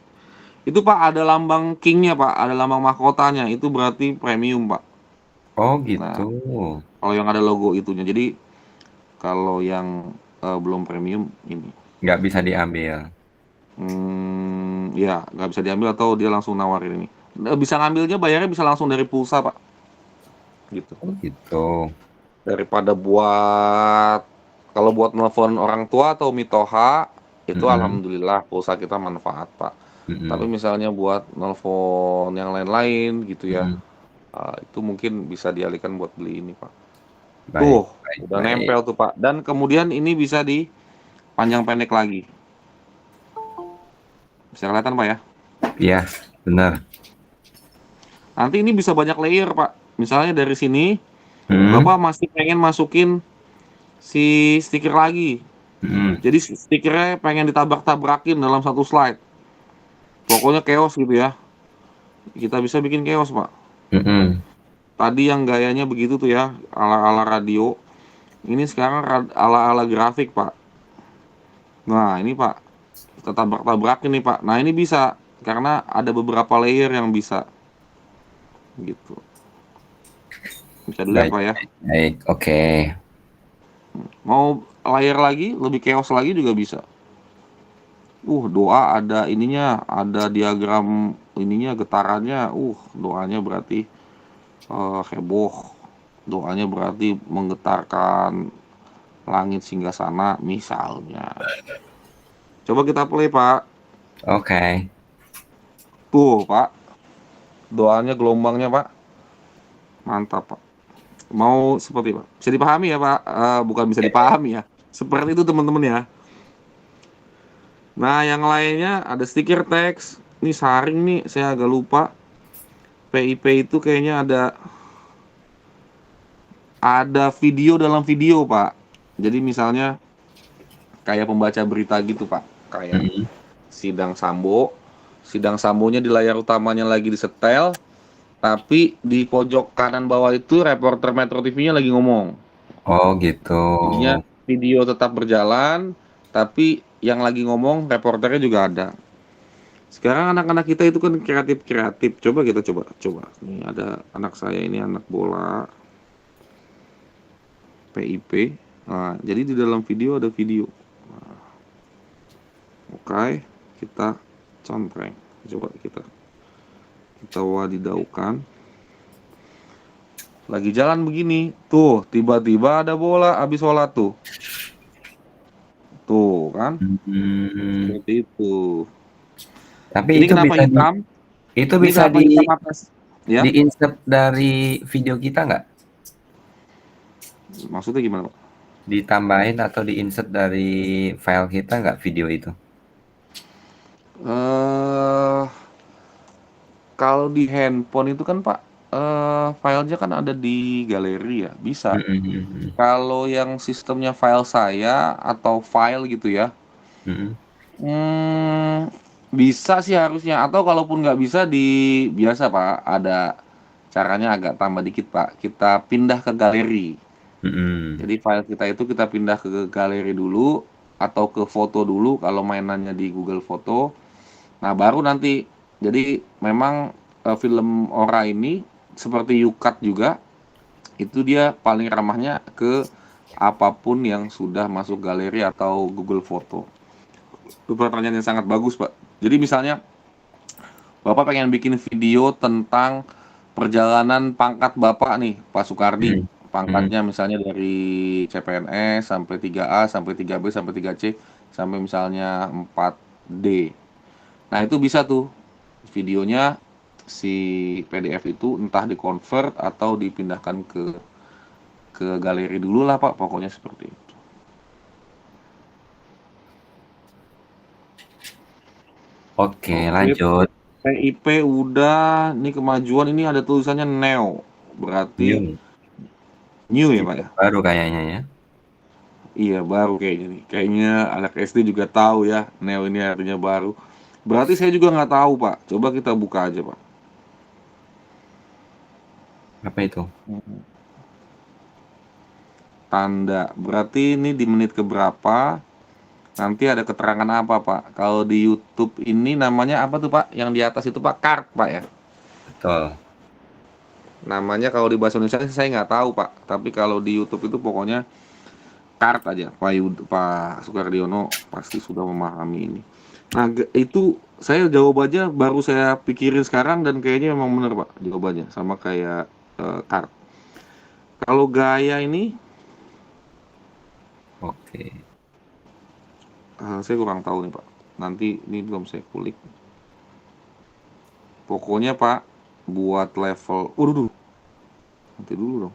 Itu, Pak, ada lambang kingnya, Pak. Ada lambang mahkotanya. Itu berarti premium, Pak. Oh Nah, gitu. kalau yang ada logo itunya. Jadi kalau yang belum premium ini. Nggak bisa diambil. Ya nggak bisa diambil atau dia langsung nawarin ini. Bisa ngambilnya bayarnya bisa langsung dari pulsa, Pak. Gitu. Oh gitu. Daripada kalau buat nelfon orang tua atau mitoha itu Mm-mm. alhamdulillah pulsa kita manfaat, Pak. Tapi Mm-mm. misalnya buat nelfon yang lain-lain gitu ya, Mm-mm. itu mungkin bisa dialihkan buat beli ini, Pak. Baik, Tuh, baik, udah baik. nempel tuh, Pak. Dan kemudian ini bisa dipanjang pendek lagi. Bisa kelihatan, Pak ya? Iya, benar. Nanti ini bisa banyak layer, Pak. Misalnya dari sini, Mm-mm. Bapak masih pengen masukin si stiker lagi. Mm-mm. Jadi stikernya pengen ditabrak-tabrakin dalam satu slide. Pokoknya chaos gitu ya. Kita bisa bikin chaos, Pak. Mm-mm. Tadi yang gayanya begitu tuh ya, ala-ala radio. Ini sekarang ala-ala grafik, Pak. Nah, ini, Pak. Kita tabrak-tabrakin nih, Pak. Nah, ini bisa karena ada beberapa layer yang bisa gitu. Bisa dilihat, Baik, Pak ya. baik, baik. Oke. Mau layer lagi, lebih chaos lagi juga bisa. Doa ada ininya, ada diagram ininya, getarannya. Doanya berarti heboh. Doanya berarti menggetarkan langit singgasana misalnya. Coba kita play, Pak. Oke. Tuh, Pak. Doanya gelombangnya, Pak. Mantap, Pak. Mau seperti Pak. Bisa dipahami ya, Pak? Bukan bisa dipahami ya. Seperti itu, teman-teman ya. Nah, yang lainnya ada stiker teks. Ini saring nih, saya agak lupa. PIP itu kayaknya ada video dalam video, Pak. Jadi misalnya kayak pembaca berita gitu, Pak. Kayak Mm-mm. sidang Sambo. Sidang Sambonya di layar utamanya lagi disetel, tapi di pojok kanan bawah itu reporter Metro TV-nya lagi ngomong. Oh gitu. Jadinya video tetap berjalan, tapi yang lagi ngomong reporternya juga ada. Sekarang anak-anak kita itu kan kreatif. Coba kita coba. Nih ada anak saya ini anak bola PIP. Nah, jadi di dalam video ada video. Nah, oke, kita contreng. Coba kita Kita wadidaukan. Lagi jalan begini, tuh tiba-tiba ada bola habis sholat tuh. Tuh kan, Hmm, seperti itu. tapi Ini kenapa hitam? itu Ini bisa kenapa hitam atas? Ya, di-insert dari video kita nggak? maksudnya gimana, Pak? Ditambahin atau di-insert dari file kita nggak video itu? Eh, kalau di handphone itu kan Pak, filenya kan ada di galeri ya, bisa. Mhm, Kalau yang sistemnya file saya atau file gitu ya, mhm, hmm, bisa sih harusnya. Atau kalaupun nggak bisa biasa Pak, ada caranya agak tambah dikit Pak. Kita pindah ke galeri. mhm. Jadi file kita itu kita pindah ke galeri dulu atau ke foto dulu kalau mainannya di Google Foto. Nah, baru nanti jadi memang film Ora ini seperti Yukat juga itu dia paling ramahnya ke apapun yang sudah masuk galeri atau Google Foto. Itu pertanyaan yang sangat bagus, Pak. Jadi misalnya Bapak pengen bikin video tentang perjalanan pangkat Bapak nih, Pak Soekardi. Mhm, mhm. Pangkatnya misalnya dari CPNS sampai 3A, sampai 3B, sampai 3C, sampai misalnya 4D. Nah, itu bisa tuh videonya si PDF itu entah di-convert atau dipindahkan ke galeri dulu lah, Pak. Pokoknya seperti itu. Oke, Oke, lanjut. PIP udah, ini kemajuan ini ada tulisannya Neo. Berarti New. new ya, Pak Itu ya? baru kayaknya ya. Iya, baru kayaknya nih. Kayaknya anak SD juga tahu ya, Neo ini artinya baru. Berarti saya juga nggak tahu, Pak. Coba kita buka aja, Pak. Apa itu? Tanda. Berarti ini di menit keberapa? Nanti ada keterangan apa, Pak? Kalau di YouTube ini namanya apa tuh, Pak? Yang di atas itu, Pak, card, Pak ya? Betul. Namanya kalau di bahasa Indonesia saya nggak tahu, Pak. Tapi kalau di YouTube itu pokoknya card aja. Pak Sukardiono pasti sudah memahami ini. Nah, itu saya jawabannya baru saya pikirin sekarang dan kayaknya memang benar, Pak, jawabannya. Sama kayak card. Kalau gaya ini, Oke. saya kurang tahu nih, Pak. Nanti ini belum saya kulik. Pokoknya, Pak, buat level... Waduh, nanti dulu dong.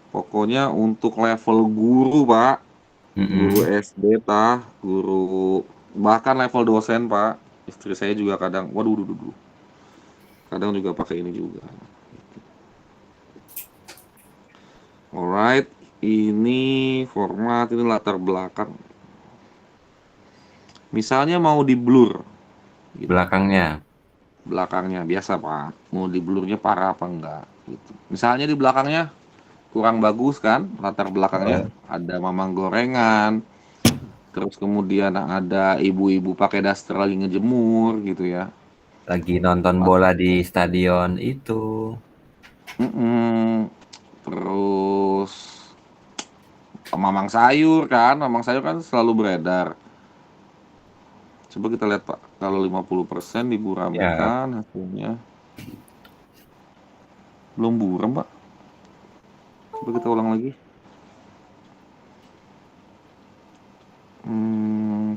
Pokoknya untuk level guru, Pak. Guru Mhm. SD, guru... Bahkan level dosen, Pak. Istri saya juga kadang... Waduh, kadang juga pakai ini juga. Alright, ini format, ini latar belakang. Misalnya mau di blur, gitu. Belakangnya. Belakangnya biasa Pak. Mau di blurnya parah apa enggak? Gitu. Misalnya di belakangnya kurang bagus kan, latar belakangnya Oh. ada mamang gorengan, terus kemudian ada ibu-ibu pakai daster lagi ngejemur gitu ya. Lagi nonton bola di stadion itu. Mm-mm. Terus mamang sayur kan selalu beredar. Coba kita lihat Pak, kalau 50% Ya, diburamkan hasilnya belum buram Pak. Coba kita ulang lagi.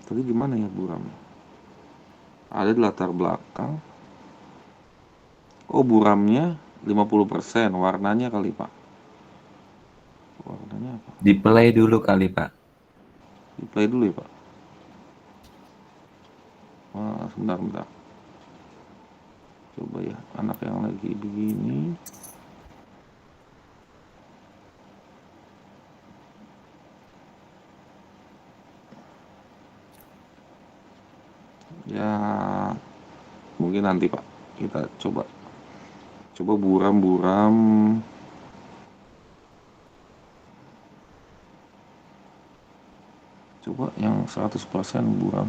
Tadi gimana ya buram? Ada di latar belakang. Oh, buramnya 50%. Warnanya kali, Pak. Warnanya apa? di play dulu kali, Pak. Di play dulu ya, Pak. Wah, sebentar. Coba ya, anak yang lagi begini. Ya, mungkin nanti, Pak. Kita coba. Coba buram-buram. Coba yang 100% buram.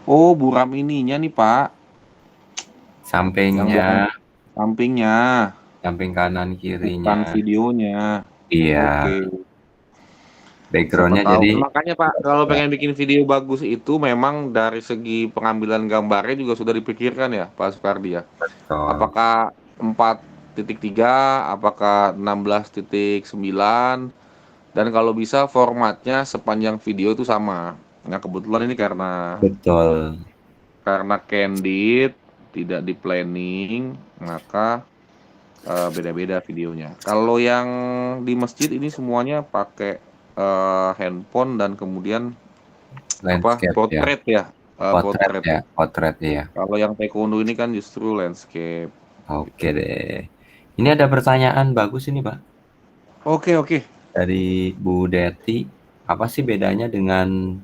Oh, buram ininya nih, Pak. Yang Sampingnya, belakang sampingnya, samping kanan bukan kirinya. videonya. Iya. Oke. Siapa Backgroundnya tahu. jadi Makanya Pak, kalau ya, pengen bikin video bagus itu memang dari segi pengambilan gambarnya juga sudah dipikirkan ya, Pak Sukardi ya. betul. Apakah 4.3, apakah 16.9, dan kalau bisa formatnya sepanjang video itu sama. Nah, kebetulan ini Betul. karena candid, tidak di planning, maka beda-beda videonya. Kalau yang di masjid ini semuanya pakai handphone dan kemudian apa Landscape ya. potret ya, Potret potret ya, ya. potret ya. Kalau yang taekwondo ini kan justru landscape Oke gitu. deh. Ini ada pertanyaan bagus ini, Pak. Oke oke. Dari Bu Deti. Apa sih bedanya dengan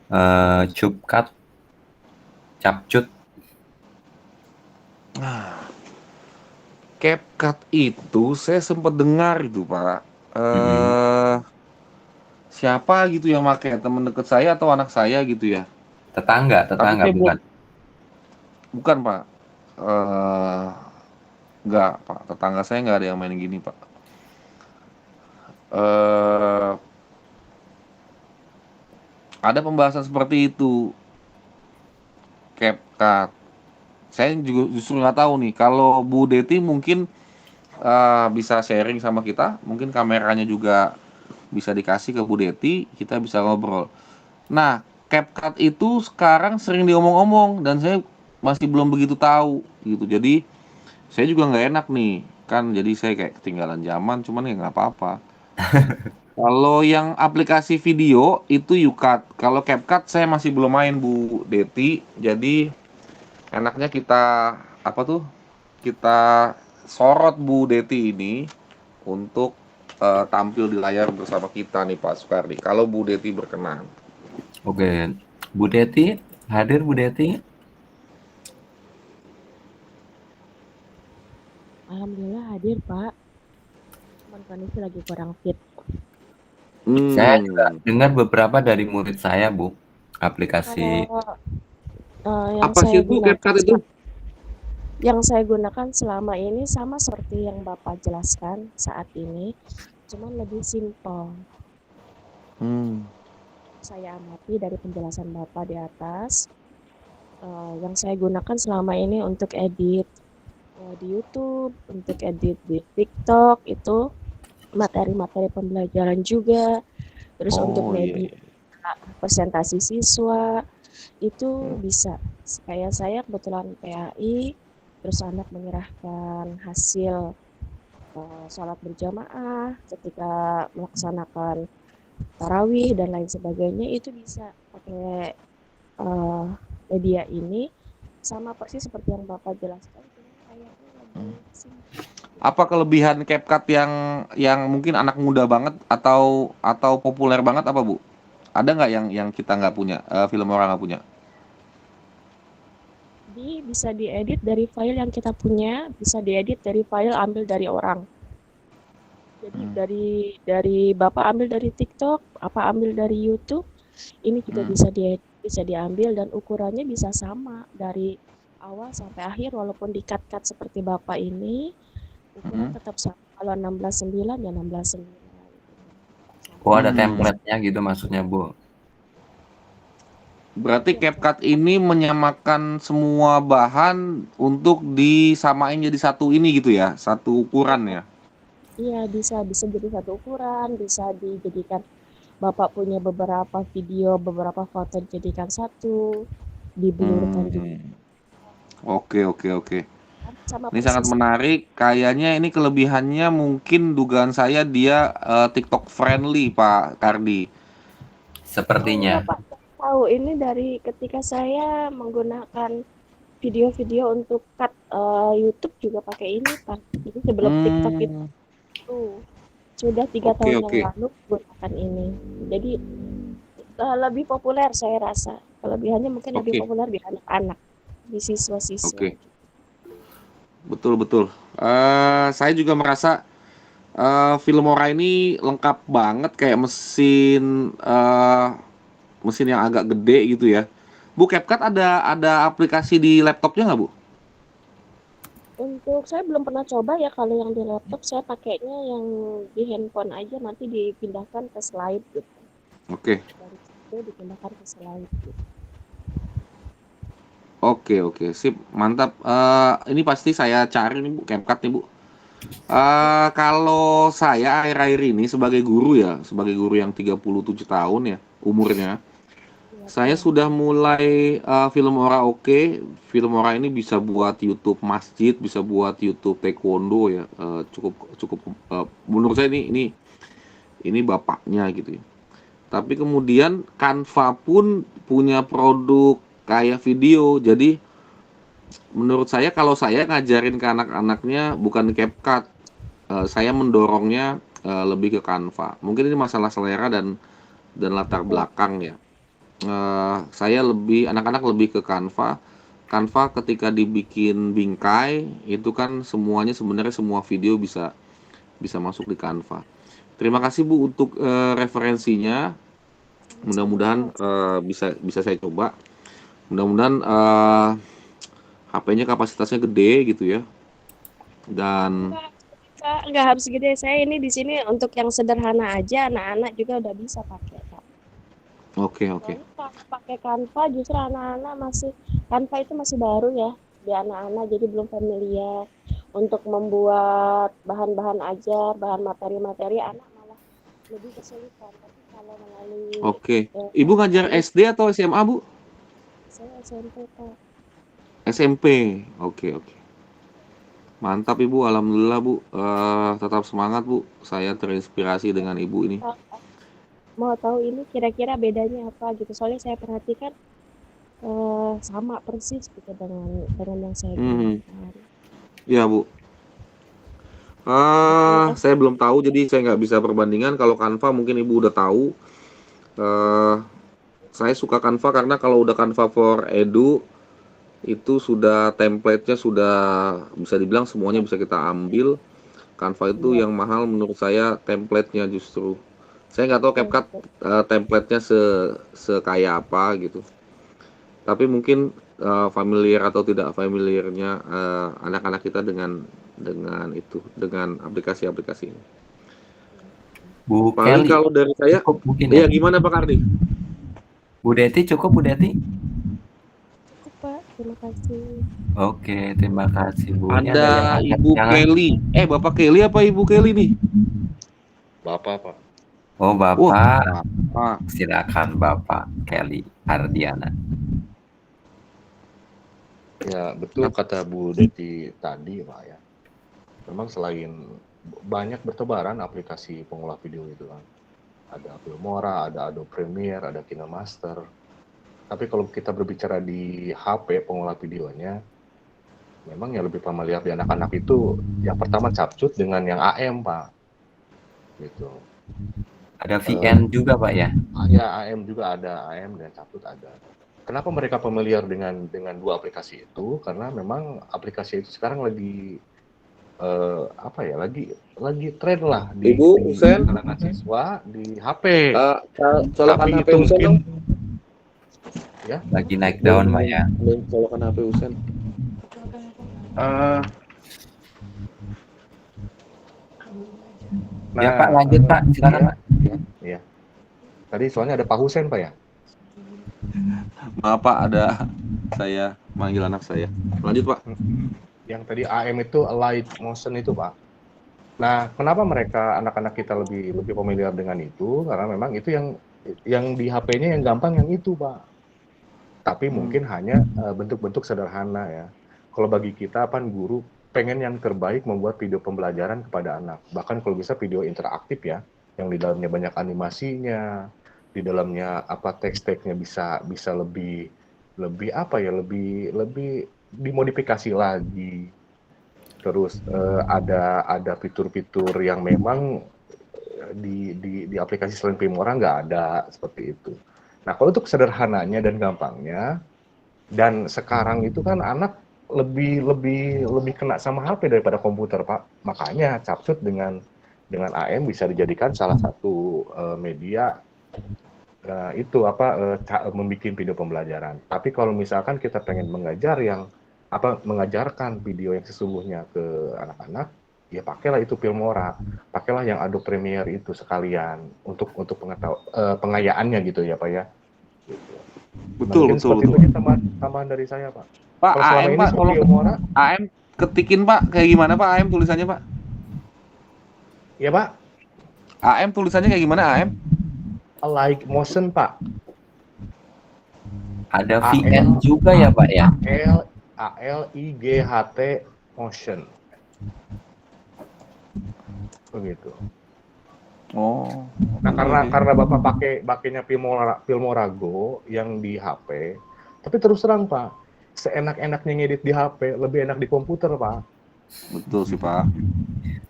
CapCut, CapCut? Nah, CapCut itu saya sempat dengar itu Pak. Mm-mm. eh Siapa gitu yang pakai, teman dekat saya atau anak saya gitu ya. Tetangga, Tapi tetangga saya belum, bukan. bukan Pak. eh Enggak Pak, tetangga saya nggak ada yang main gini Pak. eh ada pembahasan seperti itu, CapCut. Saya juga justru nggak tahu nih. Kalau Bu Deti mungkin bisa sharing sama kita. Mungkin kameranya juga bisa dikasih ke Bu Deti. Kita bisa ngobrol. Nah, CapCut itu sekarang sering diomong-omong dan saya masih belum begitu tahu gitu. Jadi saya juga nggak enak nih kan. Jadi saya kayak ketinggalan zaman. Cuman ya nggak apa-apa. Kalau yang aplikasi video itu YouCut. Kalau CapCut saya masih belum main Bu Deti. Jadi enaknya kita apa tuh? Kita sorot Bu Deti ini untuk tampil di layar bersama kita nih Pak Sukardi. Kalau Bu Deti berkenan. Oke. Bu Deti, hadir Bu Deti? Alhamdulillah hadir, Pak. Cuman kondisi lagi kurang fit. Saya juga Hmm. dengar beberapa dari murid saya, Bu. Aplikasi. Kalau yang Apa sih saya itu gunakan CapCut itu? selama ini sama seperti yang Bapak jelaskan saat ini, cuman lebih simpel. Hmm. Saya amati dari penjelasan Bapak di atas, yang saya gunakan selama ini untuk edit di YouTube, untuk edit di TikTok itu materi-materi pembelajaran juga, terus untuk Oh iya, media iya. presentasi siswa itu bisa. Kayak saya kebetulan PAI, terus anak menyerahkan hasil sholat berjamaah ketika melaksanakan tarawih dan lain sebagainya, itu bisa pakai uh, media ini sama persis seperti yang Bapak jelaskan, cuman kayaknya lebih simpel. Apa kelebihan CapCut yang mungkin anak muda banget atau populer banget apa Bu? Ada nggak yang kita nggak punya, film orang nggak punya? Jadi bisa diedit dari file yang kita punya, bisa diedit dari file ambil dari orang. Jadi dari Bapak ambil dari TikTok, apa ambil dari YouTube, ini juga Hmm. bisa diambil dan ukurannya bisa sama dari awal sampai akhir, walaupun di-cut-cut seperti Bapak ini, ukuran Hmm. tetap sama. Kalau 16:9 ya 16:9 gitu. Oh, ada Hmm. template-nya gitu maksudnya, Bu. Berarti Iya, CapCut ini menyamakan semua bahan untuk disamain jadi satu ini gitu ya, satu ukuran ya. iya, bisa bisa jadi satu ukuran, bisa dijadikan Bapak punya beberapa video, beberapa foto dijadikan satu, diblurkan juga Hmm. Oke oke oke. sama Ini sangat persis. menarik. Kayaknya ini kelebihannya mungkin dugaan saya dia TikTok friendly Pak Kardi. Oh, Sepertinya. Bapak tahu ini dari ketika saya menggunakan video-video untuk cut YouTube juga pakai ini, Pak. Jadi sebelum TikTok Hmm. itu sudah 3 tahun Oke yang oke lalu menggunakan ini. Jadi lebih populer saya rasa. Kelebihannya mungkin lebih oke populer di anak-anak, di siswa-siswa. oke. Betul betul. Saya juga merasa Filmora ini lengkap banget kayak mesin yang agak gede gitu ya. Bu, CapCut ada aplikasi di laptopnya nggak Bu? Untuk saya belum pernah coba ya, kalau yang di laptop saya pakainya yang di handphone aja, nanti dipindahkan ke slide gitu. Oke. Dari situ dipindahkan ke slide gitu. Oke, sip, mantap. Ini pasti saya cari nih Bu, CapCut nih Bu. Kalau saya akhir-akhir ini sebagai guru ya, sebagai guru yang 37 tahun ya umurnya, Iya, saya Pak. sudah mulai Filmora oke. Filmora ini bisa buat YouTube masjid, bisa buat YouTube taekwondo ya. Cukup cukup menurut saya ini bapaknya gitu ya. Tapi kemudian Canva pun punya produk kayak video. Jadi menurut saya kalau saya ngajarin ke anak-anaknya bukan CapCut, saya mendorongnya lebih ke Canva. Mungkin ini masalah selera dan latar belakang ya. Saya lebih anak-anak lebih ke Canva. Canva ketika dibikin bingkai itu kan semuanya sebenarnya semua video bisa bisa masuk di Canva. Terima kasih Bu untuk referensinya. Mudah-mudahan bisa bisa saya coba. Mudah-mudahan HP-nya kapasitasnya gede gitu ya. Dan Nggak harus gede. Saya ini di sini untuk yang sederhana aja, anak-anak juga udah bisa pakai, Pak. oke. Soalnya kalau pakai Canva justru anak-anak Canva itu masih baru ya di anak-anak, jadi belum familiar untuk membuat bahan-bahan ajar, bahan materi-materi, anak malah lebih kesulitan. Tapi kalau melalui Oke. Ibu Canva ngajar ini, SD atau SMA, Bu? saya SMP, Pak. SMP. Oke. Mantap Ibu, alhamdulillah Bu. Tetap semangat Bu. Saya terinspirasi dengan Ibu ini. Mau tahu ini kira-kira bedanya apa gitu. Soalnya saya perhatikan sama persis gitu dengan yang saya gunakan. Ya Bu. Saya belum tahu, jadi saya nggak bisa perbandingan. Kalau Canva mungkin Ibu udah tahu. Saya suka Canva karena kalau udah Canva for Edu itu sudah template-nya sudah bisa dibilang semuanya bisa kita ambil. Canva itu yang mahal menurut saya template-nya justru. Saya nggak tahu CapCut template-nya sekaya apa gitu. Tapi mungkin familiar atau tidak familiarnya anak-anak kita dengan aplikasi-aplikasi ini. Bu Paling Kelly, kalau dari saya, cukup mungkin ya ya. gimana Pak Kardi? Bu Deti cukup, Bu Deti? Cukup, Pak. Terima kasih. Oke, terima kasih Bu. Ini Ada yang angkat Ibu tangan. Kelly. Bapak Kelly apa Ibu Kelly nih? Bapak, Pak. Oh, Wah, Bapak. Pak. Silakan Bapak Kelly Ardiana. Ya, betul kata Bu Deti tadi, Pak ya. Memang selain banyak bertebaran aplikasi pengolah video itu kan. Ada Filmora, ada Adobe Premiere, ada KineMaster. Tapi kalau kita berbicara di HP pengolah videonya, memang yang lebih familiar di anak-anak itu yang pertama Capcut dengan yang AM, Pak. Gitu. Ada VN juga Pak ya? Ya, AM juga ada, AM dan Capcut ada. Kenapa mereka familiar dengan dua aplikasi itu? Karena memang aplikasi itu sekarang lagi lagi tren lah di Ibu Usen, kalangan siswa di HP. colokan Tapi HP itu Usen mungkin dong. ya. Lagi naik daun Pak ya. Colokan HP Usen. Ya Pak, lanjut Pak, silakan Pak. Ya. Tadi soalnya ada Pak Husen Pak ya. Maaf Pak, ada saya manggil anak saya. Lanjut Pak. Yang tadi AM itu Alight Motion itu Pak. Nah, kenapa mereka anak-anak kita lebih familiar dengan itu? Karena memang itu yang di HP-nya yang gampang yang itu Pak. Tapi mungkin hanya bentuk-bentuk sederhana ya. Kalau bagi kita kan guru pengen yang terbaik membuat video pembelajaran kepada anak. Bahkan kalau bisa video interaktif ya, yang di dalamnya banyak animasinya, di dalamnya teks-teksnya bisa lebih dimodifikasi lagi. Terus ada fitur-fitur yang memang di aplikasi selain Filmora nggak ada seperti itu. Nah, kalau untuk sederhananya dan gampangnya, dan sekarang itu kan anak lebih kena sama HP daripada komputer, Pak. Makanya Capcut dengan AM bisa dijadikan salah satu media membuat video pembelajaran. Tapi kalau misalkan kita pengen mengajarkan video yang sesungguhnya ke anak-anak, ya pakailah itu Filmora, pakailah yang Adobe Premiere itu sekalian untuk pengayaannya gitu ya Pak ya. Gitu. Nah, Betul, mungkin betul, seperti itu betul. aja tambahan dari saya Pak. Pak, Kalau selama AM ini Pak, seperti tolong Filmora, AM ketikin Pak, kayak gimana Pak AM tulisannya Pak? ya Pak, AM tulisannya kayak gimana AM? Alike Motion Pak. Ada AL VN juga ya Pak ya? ALIGHT Motion. Begitu. Oh. Nah, karena Bapak pakainya Filmora Go yang di HP, tapi terus terang Pak, seenak-enaknya ngedit di HP, lebih enak di komputer Pak. Betul sih Pak.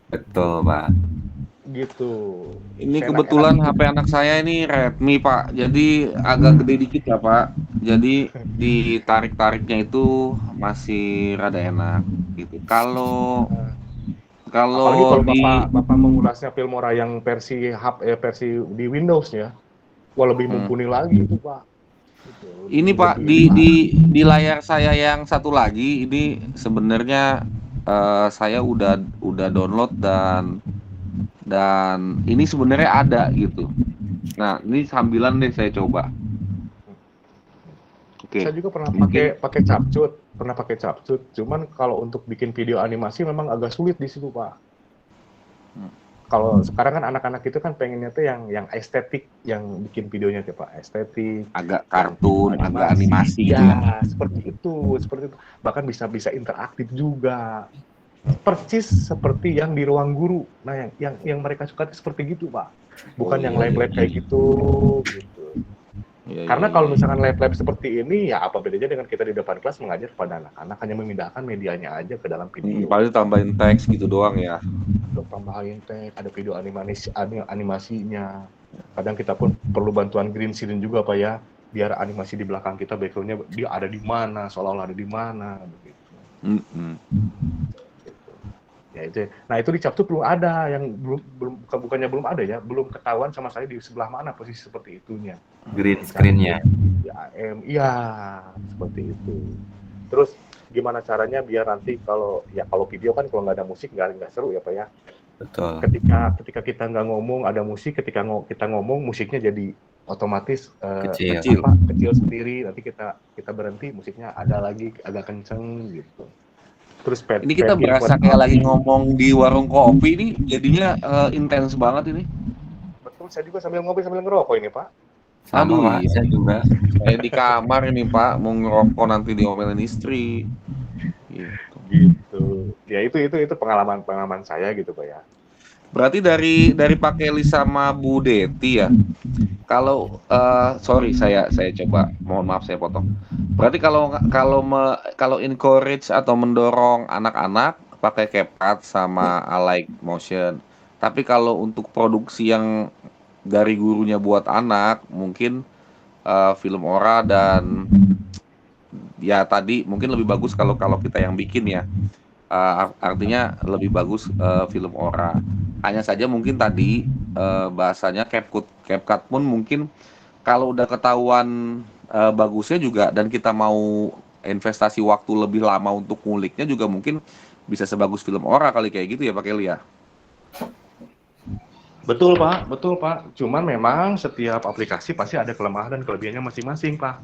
Betul Pak. Gitu. Ini Seenak-enak kebetulan gitu. HP anak saya ini Redmi Pak, jadi agak gede dikit ya Pak. Jadi ditarik-tariknya itu masih rada enak gitu. Kalau Apalagi kalau di Bapak mengulasnya Filmora yang versi versi di Windows ya, wah lebih mumpuni lagi itu Pak. Gitu. ini Pak di layar saya yang satu lagi ini sebenarnya saya udah download dan ini sebenarnya ada gitu. Nah, ini sambilan deh saya coba. Oke. Saya juga pernah Mungkin- pakai capcut, cuman kalau untuk bikin video animasi memang agak sulit di situ Pak. Kalau sekarang kan anak-anak itu kan pengennya tuh yang estetik, yang bikin videonya tuh Pak, estetik, agak kartun, agak animasi gitu ya, ya. seperti itu. Bahkan bisa interaktif juga. Persis seperti yang di Ruang Guru. Nah, yang mereka suka itu seperti gitu Pak. Bukan yang live-live kayak gitu. Iya, Karena iya, kalau iya. misalkan live-live seperti ini, ya apa bedanya dengan kita di depan kelas mengajar kepada anak-anak, hanya memindahkan medianya aja ke dalam video. Paling tambahin teks gitu doang ya. Untuk tambahin teks, ada video animasinya. Kadang kita pun perlu bantuan green screen juga Pak ya, biar animasi di belakang kita background-nya dia ada di mana, seolah-olah ada di mana begitu. Mm-mm. Ya itu. Nah, itu di Capcut belum ada, yang bukannya belum ada ya, belum ketahuan sama saya di sebelah mana posisi seperti itunya. Green screen-nya. Ya, iya, seperti itu. Terus gimana caranya biar nanti kalau video kan kalau nggak ada musik nggak seru ya Pak ya. Betul. Ketika kita nggak ngomong ada musik, ketika kita ngomong musiknya jadi otomatis Kecil. kecil sendiri. Nanti kita berhenti musiknya ada lagi agak kenceng gitu. Terus Ini kita berasa kayak lagi ngomong di warung kopi nih, jadinya intens banget ini. Betul, saya juga sambil ngopi sambil ngerokok ini Pak. Sama Aduh, Pak, iya. saya juga. Saya di kamar ini Pak, mau ngerokok nanti diomelin istri. Gitu. Gitu. Ya itu pengalaman saya gitu Pak ya. Berarti dari Pak Kelly sama Bu Deti ya. Kalau sorry saya coba, mohon maaf saya potong. Berarti kalau encourage atau mendorong anak-anak pakai CapCut sama Alike Motion. Tapi kalau untuk produksi yang dari gurunya buat anak, mungkin Filmora dan ya tadi mungkin lebih bagus kalau kita yang bikin ya. Artinya lebih bagus Filmora. Hanya saja mungkin tadi bahasanya CapCut pun mungkin kalau udah ketahuan bagusnya juga dan kita mau investasi waktu lebih lama untuk nguliknya juga mungkin bisa sebagus Filmora kali kayak gitu ya Pak Kelly ya. Betul Pak. Cuman memang setiap aplikasi pasti ada kelemahan dan kelebihannya masing-masing Pak.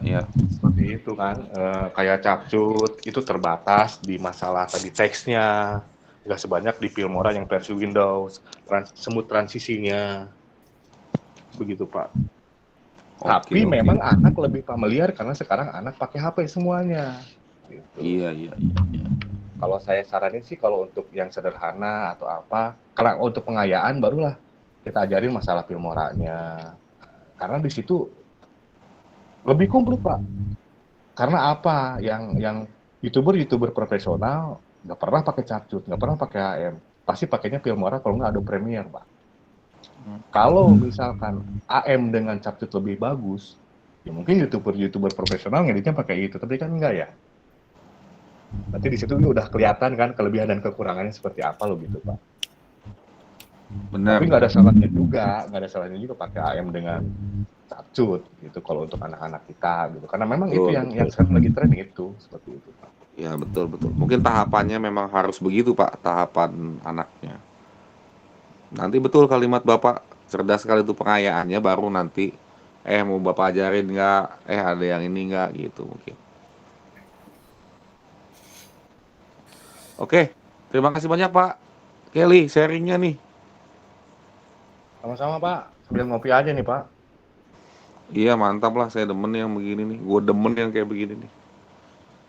Ya. Seperti itu kan, kayak Capcut itu terbatas di masalah tadi teksnya, nggak sebanyak di Filmora yang versi Windows, smooth transisinya, begitu Pak. Tapi memang anak lebih familiar karena sekarang anak pakai HP semuanya. Gitu. Iya. Kalau saya saranin sih kalau untuk yang sederhana atau apa, kalau untuk pengayaan barulah kita ajarin masalah Filmoranya. Karena di situ lebih komplit Pak. Karena apa? Yang youtuber profesional nggak pernah pakai Capcut, nggak pernah pakai HM, pasti pakainya Filmora kalau nggak Adobe Premiere Pak. Kalau misalkan AM dengan Capcut lebih bagus, ya mungkin youtuber profesional ngeditnya pakai itu, tapi kan enggak ya. Nanti di situ udah kelihatan kan kelebihan dan kekurangannya seperti apa lo gitu Pak. Benar. Tapi nggak ada salahnya juga pakai AM dengan Capcut gitu kalau untuk anak-anak kita gitu. Karena memang itu yang sekarang lagi tren itu seperti itu Pak. Ya betul betul. Mungkin tahapannya memang harus begitu Pak, tahapan anaknya. Nanti betul kalimat Bapak, cerdas sekali itu pengayaannya, baru nanti mau Bapak ajarin nggak, ada yang ini nggak gitu mungkin. Oke, terima kasih banyak Pak Kelly sharingnya nih. Sama-sama Pak, sambil ngopi aja nih Pak. Iya mantap lah, saya demen yang begini nih. Gue demen yang kayak begini nih.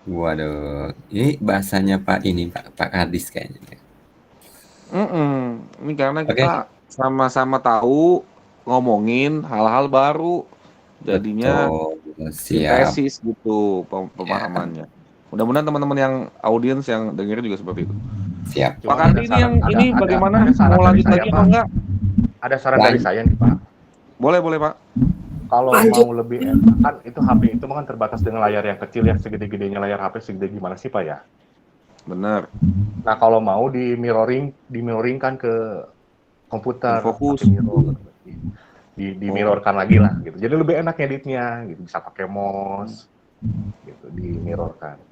Waduh, ini bahasanya Pak ini Pak Kadis kayaknya. Ini karena Oke, kita sama-sama tahu ngomongin hal-hal baru, jadinya betul, siap. sintesis gitu Ya, pemahamannya. Mudah-mudahan teman-teman yang audiens yang dengerin juga seperti itu. siap. Pak Cuma Kardi ini yang ini bagaimana? ada saran Mau dari lanjut saya lagi Pak. atau enggak? Ada saran dari saya nih Pak. Boleh Pak. Kalau Lanjut. mau lebih enak kan itu HP itu kan terbatas dengan layar yang kecil yang segede-gedenya layar HP segede gimana sih Pak ya? Bener. Nah kalau mau dimirroringkan ke komputer, Fokus. pakai mirror, dimirrorkan lagi lah gitu. Jadi lebih enak editnya, gitu. Bisa pakai mouse, gitu, dimirrorkan.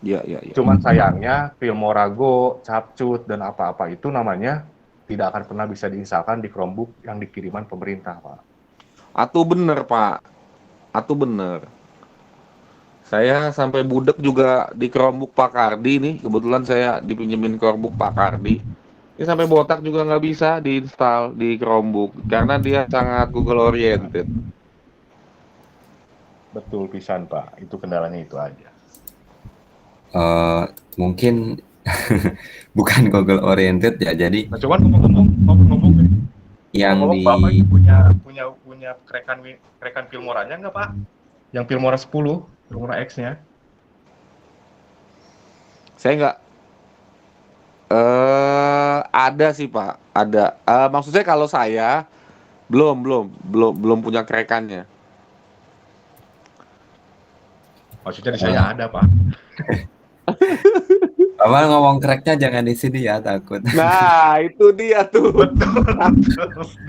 Ya. Cuman sayangnya Filmora Go, Capcut dan apa-apa itu namanya tidak akan pernah bisa diinstalkan di Chromebook yang dikiriman pemerintah, Pak. Atuh bener Pak. Atuh bener. Saya sampai budek juga di Chromebook Pak Kardi nih. Kebetulan saya dipinjemin Chromebook Pak Kardi. Ini sampai botak juga nggak bisa diinstal di Chromebook karena dia sangat Google oriented. Betul pisan, Pak. Itu kendalanya itu aja. Mungkin bukan Google oriented ya, jadi Nah, cuman ngomong yang di Bapak punya kerekan Filmoranya nggak, Pak? Yang Filmora 10, Filmora X-nya. Saya nggak ada sih Pak, ada. Maksud saya kalau saya belum punya kerekannya. Maksudnya di saya ada, Pak. Bapak ngomong cracknya jangan di sini ya, takut. Nah, itu dia tuh. Nanti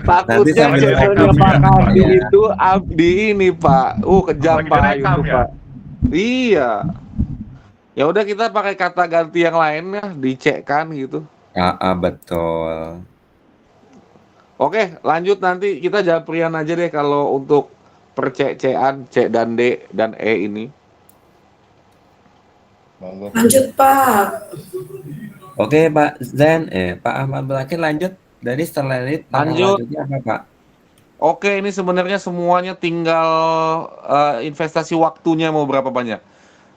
Takutnya sambil channelnya rekam Pak ya. Kardi Iya. itu di ini Pak. Kejam Lagi Pak direkam itu ya? Pak. Iya. Ya udah kita pakai kata ganti yang lain ya, dicekkan gitu. Betul. Oke, lanjut nanti kita japrian aja deh kalau untuk percecean C dan D dan E ini. Monggo. Lanjut Pak. Oke Pak Zen, Pak Ahmad Belakir lanjut. Dari setelah ini langkah Lanjut. selanjutnya apa Pak? Oke, ini sebenarnya semuanya tinggal investasi waktunya mau berapa banyak.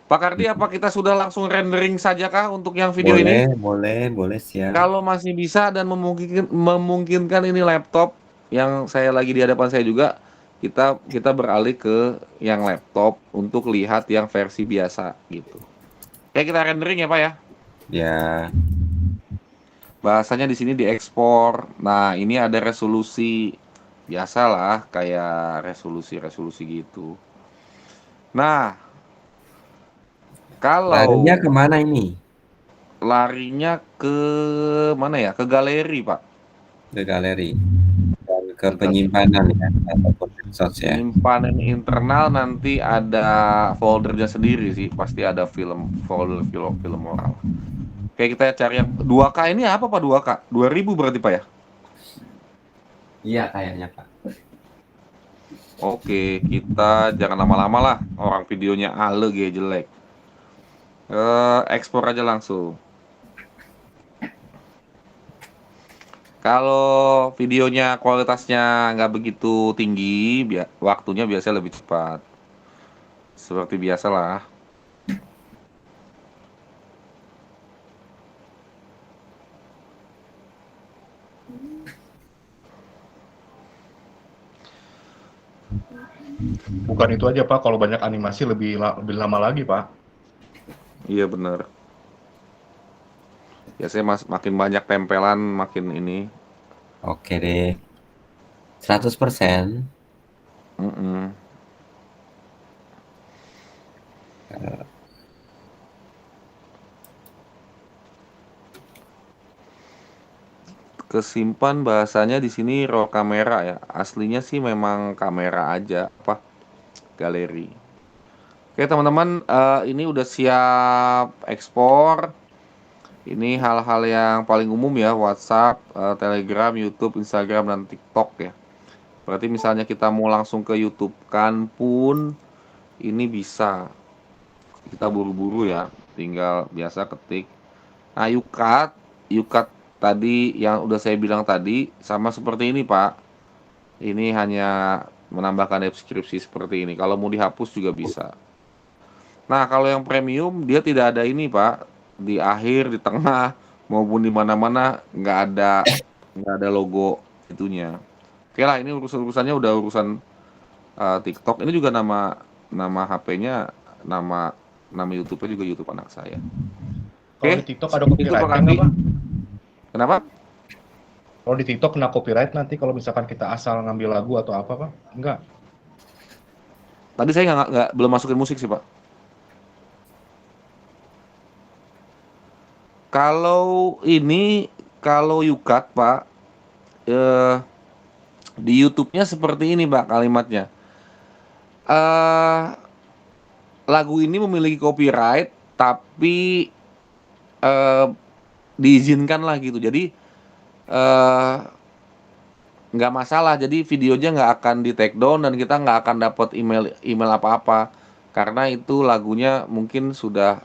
Pak Kardi, apa kita sudah langsung rendering saja kah untuk yang video ini? Boleh siap. Kalau masih bisa dan memungkinkan ini laptop yang saya lagi di hadapan saya juga, kita beralih ke yang laptop untuk lihat yang versi biasa gitu. Oke, kita rendering ya Pak ya. Ya, Bahasanya di sini diekspor. Nah, ini ada resolusi biasalah kayak resolusi gitu. Nah, kalau larinya kemana ini? larinya ke mana ya? Ke galeri, Pak. Ke galeri dan ke penyimpanan ya, ataupun medsos ya. Penyimpanan internal nanti ada foldernya sendiri sih. Pasti ada folder film moral. Oke, kita cari yang 2K ini apa Pak 2K? 2000 berarti Pak ya? Iya kayaknya Pak. Oke, kita jangan lama-lama lah. Orang videonya jelek. Ekspor aja langsung. Kalau videonya kualitasnya nggak begitu tinggi, waktunya biasanya lebih cepat. Seperti biasalah. Bukan itu aja, Pak. Kalau banyak animasi lebih lama lagi, Pak. Iya benar. Biasanya makin banyak tempelan makin ini. Oke deh. 100%. Kesimpan bahasanya di sini raw kamera ya. Aslinya sih memang kamera aja, galeri. Oke teman-teman, ini udah siap ekspor. Ini hal-hal yang paling umum ya, WhatsApp, Telegram, YouTube, Instagram, dan TikTok ya. Berarti misalnya kita mau langsung ke YouTube kan pun ini bisa. Kita buru-buru ya, tinggal biasa ketik. Nah, Yukat tadi yang udah saya bilang tadi sama seperti ini, Pak. Ini hanya menambahkan deskripsi seperti ini. Kalau mau dihapus juga bisa. Nah, kalau yang premium dia tidak ada ini, Pak. Di akhir, di tengah maupun di mana-mana nggak ada logo itunya. Oke lah, ini urusannya udah urusan TikTok. Ini juga nama nama HP-nya, nama nama YouTube-nya juga YouTube anak saya. Kalau Oke, di TikTok ada itu Pak copyright Kardi. nggak, Pak? Kenapa? Kalau di TikTok kena copyright nanti kalau misalkan kita asal ngambil lagu atau apa, Pak? Enggak. Tadi saya nggak belum masukin musik sih, Pak. Kalau Yukat, Pak, eh, di YouTube-nya seperti ini, Pak, kalimatnya. Eh, lagu ini memiliki copyright, tapi eh, diizinkan lah gitu. Jadi eh, nggak masalah. Jadi videonya nggak akan di take down dan kita nggak akan dapat email apa-apa karena itu lagunya mungkin sudah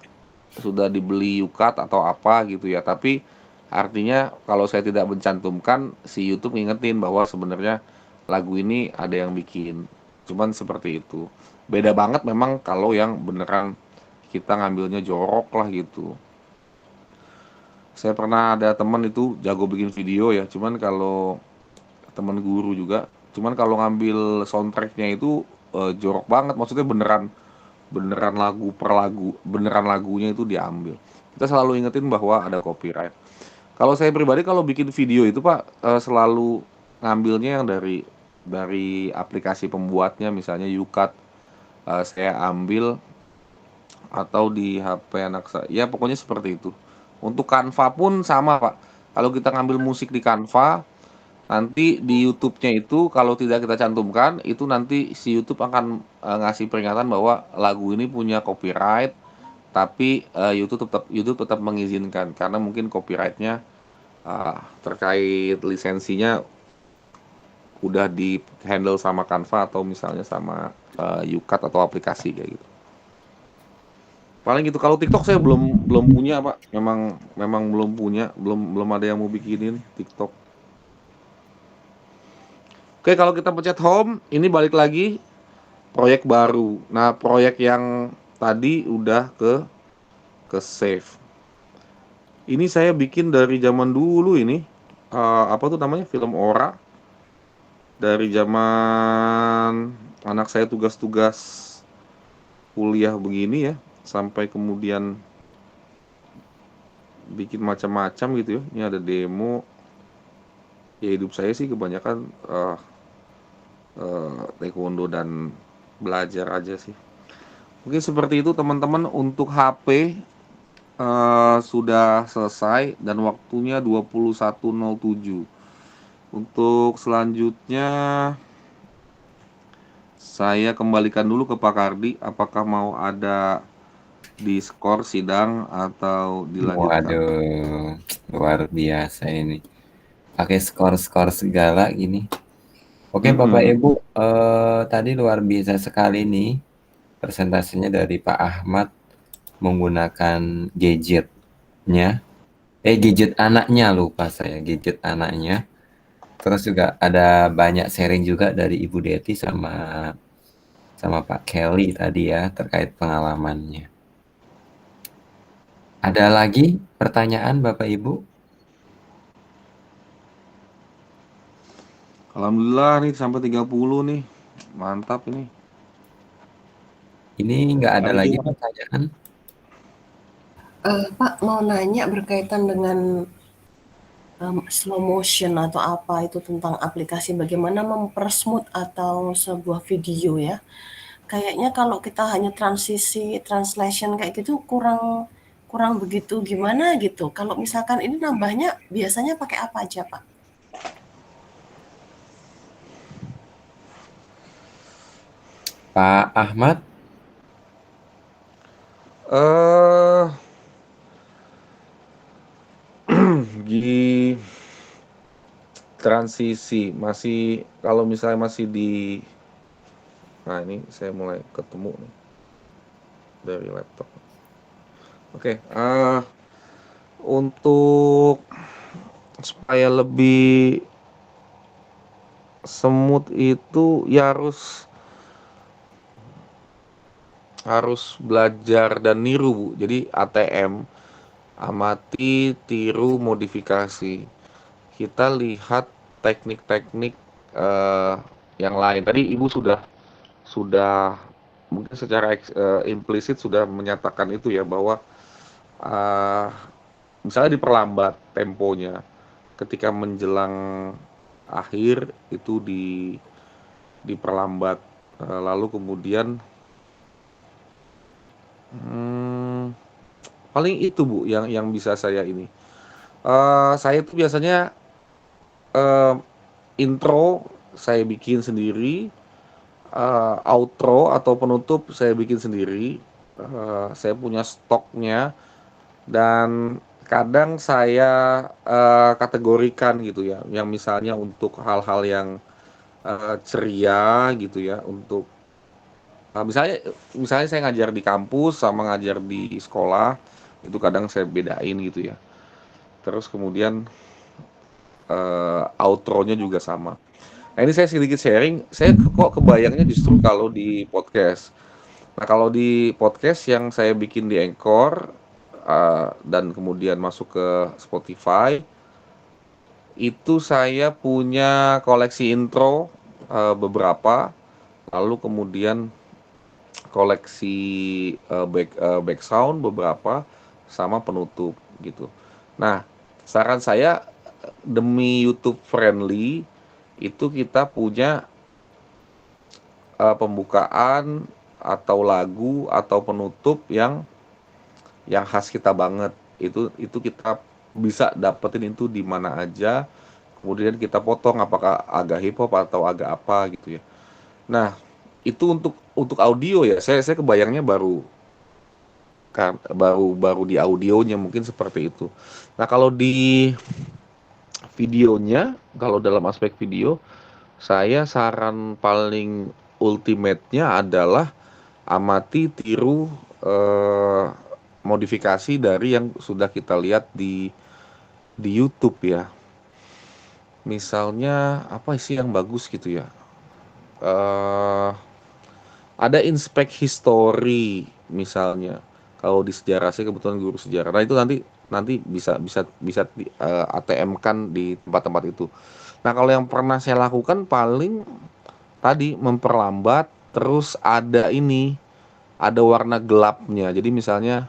dibeli Yukat atau apa gitu ya. Tapi artinya kalau saya tidak mencantumkan, si YouTube ngingetin bahwa sebenarnya lagu ini ada yang bikin. Cuman seperti itu. Beda banget memang kalau yang beneran kita ngambilnya jorok lah gitu. Saya pernah ada teman itu jago bikin video ya. Cuman kalau teman guru juga. Cuman kalau ngambil soundtracknya itu jorok banget. Maksudnya beneran beneran lagu per lagu, beneran lagunya itu diambil. Kita selalu ingetin bahwa ada copyright. Kalau saya pribadi kalau bikin video itu Pak selalu ngambilnya yang dari aplikasi pembuatnya, misalnya Yukat saya ambil atau di HP anak saya. Ya pokoknya seperti itu. Untuk Canva pun sama Pak. Kalau kita ngambil musik di Canva, nanti di YouTube-nya itu kalau tidak kita cantumkan, itu nanti si YouTube akan ngasih peringatan bahwa lagu ini punya copyright, tapi YouTube tetap mengizinkan karena mungkin copyright-nya terkait lisensinya udah di handle sama Canva atau misalnya sama Yukat atau aplikasi kayak gitu. Paling gitu. Kalau TikTok saya belum belum punya Pak. Memang belum punya, belum ada yang mau bikinin TikTok. Oke, kalau kita pencet home, ini balik lagi proyek baru. Nah, proyek yang tadi udah ke save. Ini saya bikin dari zaman dulu ini. Apa tuh namanya? Film Ora. Dari zaman anak saya tugas-tugas kuliah begini ya, sampai kemudian bikin macam-macam gitu ya. Ini ada demo. Ya hidup saya sih kebanyakan taekwondo dan belajar aja sih. Mungkin seperti itu teman-teman. Untuk HP sudah selesai dan waktunya 21.07. Untuk selanjutnya saya kembalikan dulu ke Pak Kardi. Apakah mau ada di skor sidang atau dilanjutkan? Waduh, luar biasa ini. Pakai skor-skor segala gini. Oke, Bapak Ibu, tadi luar biasa sekali nih presentasinya dari Pak Ahmad menggunakan gadgetnya. Gadget anaknya, lupa saya, gadget anaknya. Terus juga ada banyak sharing juga dari Ibu Deti sama Pak Kelly tadi ya terkait pengalamannya. Ada lagi pertanyaan Bapak Ibu? Alhamdulillah nih sampai 30 nih. Mantap ini. Ini nggak ada Tadi lagi juga pertanyaan? Pak mau nanya berkaitan dengan slow motion atau apa itu tentang aplikasi bagaimana mempersmooth atau sebuah video ya. Kayaknya kalau kita hanya translation kayak gitu kurang begitu gimana gitu. Kalau misalkan ini nambahnya biasanya pakai apa aja, Pak? Pak Ahmad? Eh, di transisi masih, kalau misalnya masih di, nah ini saya mulai ketemu nih dari laptop. Oke, untuk supaya lebih semut itu ya harus belajar dan niru, Bu. Jadi ATM, amati, tiru, modifikasi. Kita lihat teknik-teknik eh, yang lain. Tadi Ibu sudah mungkin secara implisit sudah menyatakan itu ya, bahwa eh, misalnya diperlambat temponya ketika menjelang akhir itu diperlambat. Lalu kemudian paling itu, Bu, yang bisa saya ini. Saya itu biasanya eh, intro saya bikin sendiri, outro atau penutup saya bikin sendiri. Saya punya stoknya, dan kadang saya kategorikan gitu ya, yang misalnya untuk hal-hal yang ceria gitu ya, untuk misalnya saya ngajar di kampus sama ngajar di sekolah, itu kadang saya bedain gitu ya. Terus kemudian outro-nya juga sama. Nah, ini saya sedikit sharing, saya kok kebayangnya justru kalau di podcast. Nah, kalau di podcast yang saya bikin di Anchor dan kemudian masuk ke Spotify, itu saya punya koleksi intro beberapa, lalu kemudian koleksi back sound beberapa, sama penutup gitu. Nah, saran saya demi YouTube friendly itu kita punya pembukaan atau lagu atau penutup yang khas kita banget. Itu kita bisa dapetin itu di mana aja. Kemudian kita potong apakah agak hip hop atau agak apa gitu ya. Nah, itu untuk audio ya. Saya kebayangnya baru di audionya mungkin seperti itu. Nah, kalau di videonya, kalau dalam aspek video, saya saran paling ultimate-nya adalah amati, tiru, modifikasi dari yang sudah kita lihat di YouTube ya. Misalnya apa sih yang bagus gitu ya? Ada inspect history misalnya. Kalau di sejarah, saya kebetulan guru sejarah. Nah, itu nanti bisa ATM kan di tempat-tempat itu. Nah, kalau yang pernah saya lakukan paling tadi memperlambat, terus ada warna gelapnya. Jadi misalnya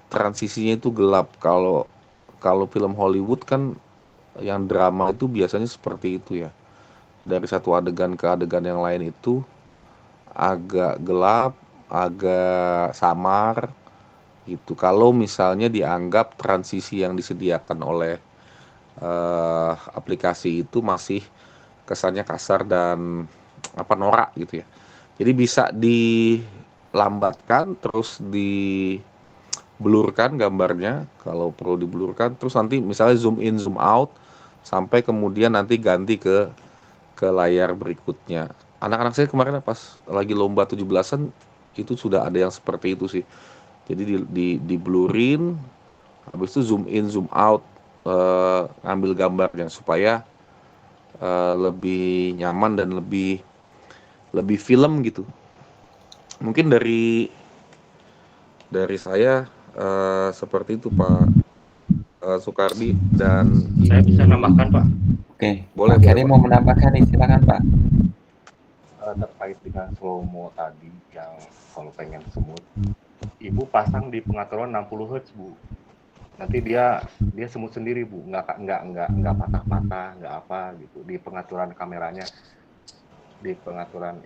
transisinya itu gelap. Kalau film Hollywood kan yang drama itu biasanya seperti itu ya. Dari satu adegan ke adegan yang lain itu agak gelap, agak samar gitu. Kalau misalnya dianggap transisi yang disediakan oleh aplikasi itu masih kesannya kasar dan norak gitu ya. Jadi bisa dilambatkan, terus diblurkan gambarnya kalau perlu diblurkan, terus nanti misalnya zoom in zoom out sampai kemudian nanti ganti ke layar berikutnya. Anak-anak saya kemarin pas lagi lomba 17-an itu sudah ada yang seperti itu sih. Jadi di blurin, habis itu zoom in zoom out, ngambil gambarnya supaya lebih nyaman dan lebih film gitu. Mungkin dari saya seperti itu, Pak Soekardi dan Saya bisa nambahkan, Pak. Oke, Boleh, Pak Keri Pak. mau menambahkan nih, silakan Pak. Terkait dengan slow mo tadi yang kalau pengen semut, Ibu pasang di pengaturan 60 Hz, Bu. Nanti dia semut sendiri, Bu. Nggak patah-patah, nggak apa gitu. Di pengaturan kameranya, pengaturan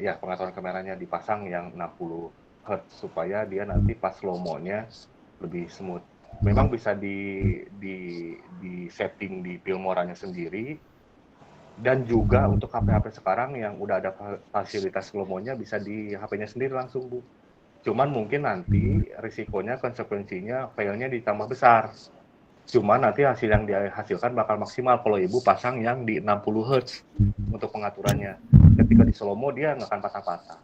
kameranya dipasang yang 60 Hz supaya dia nanti pas slow mo-nya lebih smooth. Memang bisa di setting di Filmoranya sendiri, dan juga untuk HP-HP sekarang yang udah ada fasilitas slow mo-nya bisa di HP-nya sendiri langsung, Bu. Cuman mungkin nanti risikonya, konsekuensinya failnya ditambah besar. Cuman nanti hasil yang dihasilkan bakal maksimal kalau ibu pasang yang di 60 Hz untuk pengaturannya. Ketika di slow mo dia nggak akan patah-patah,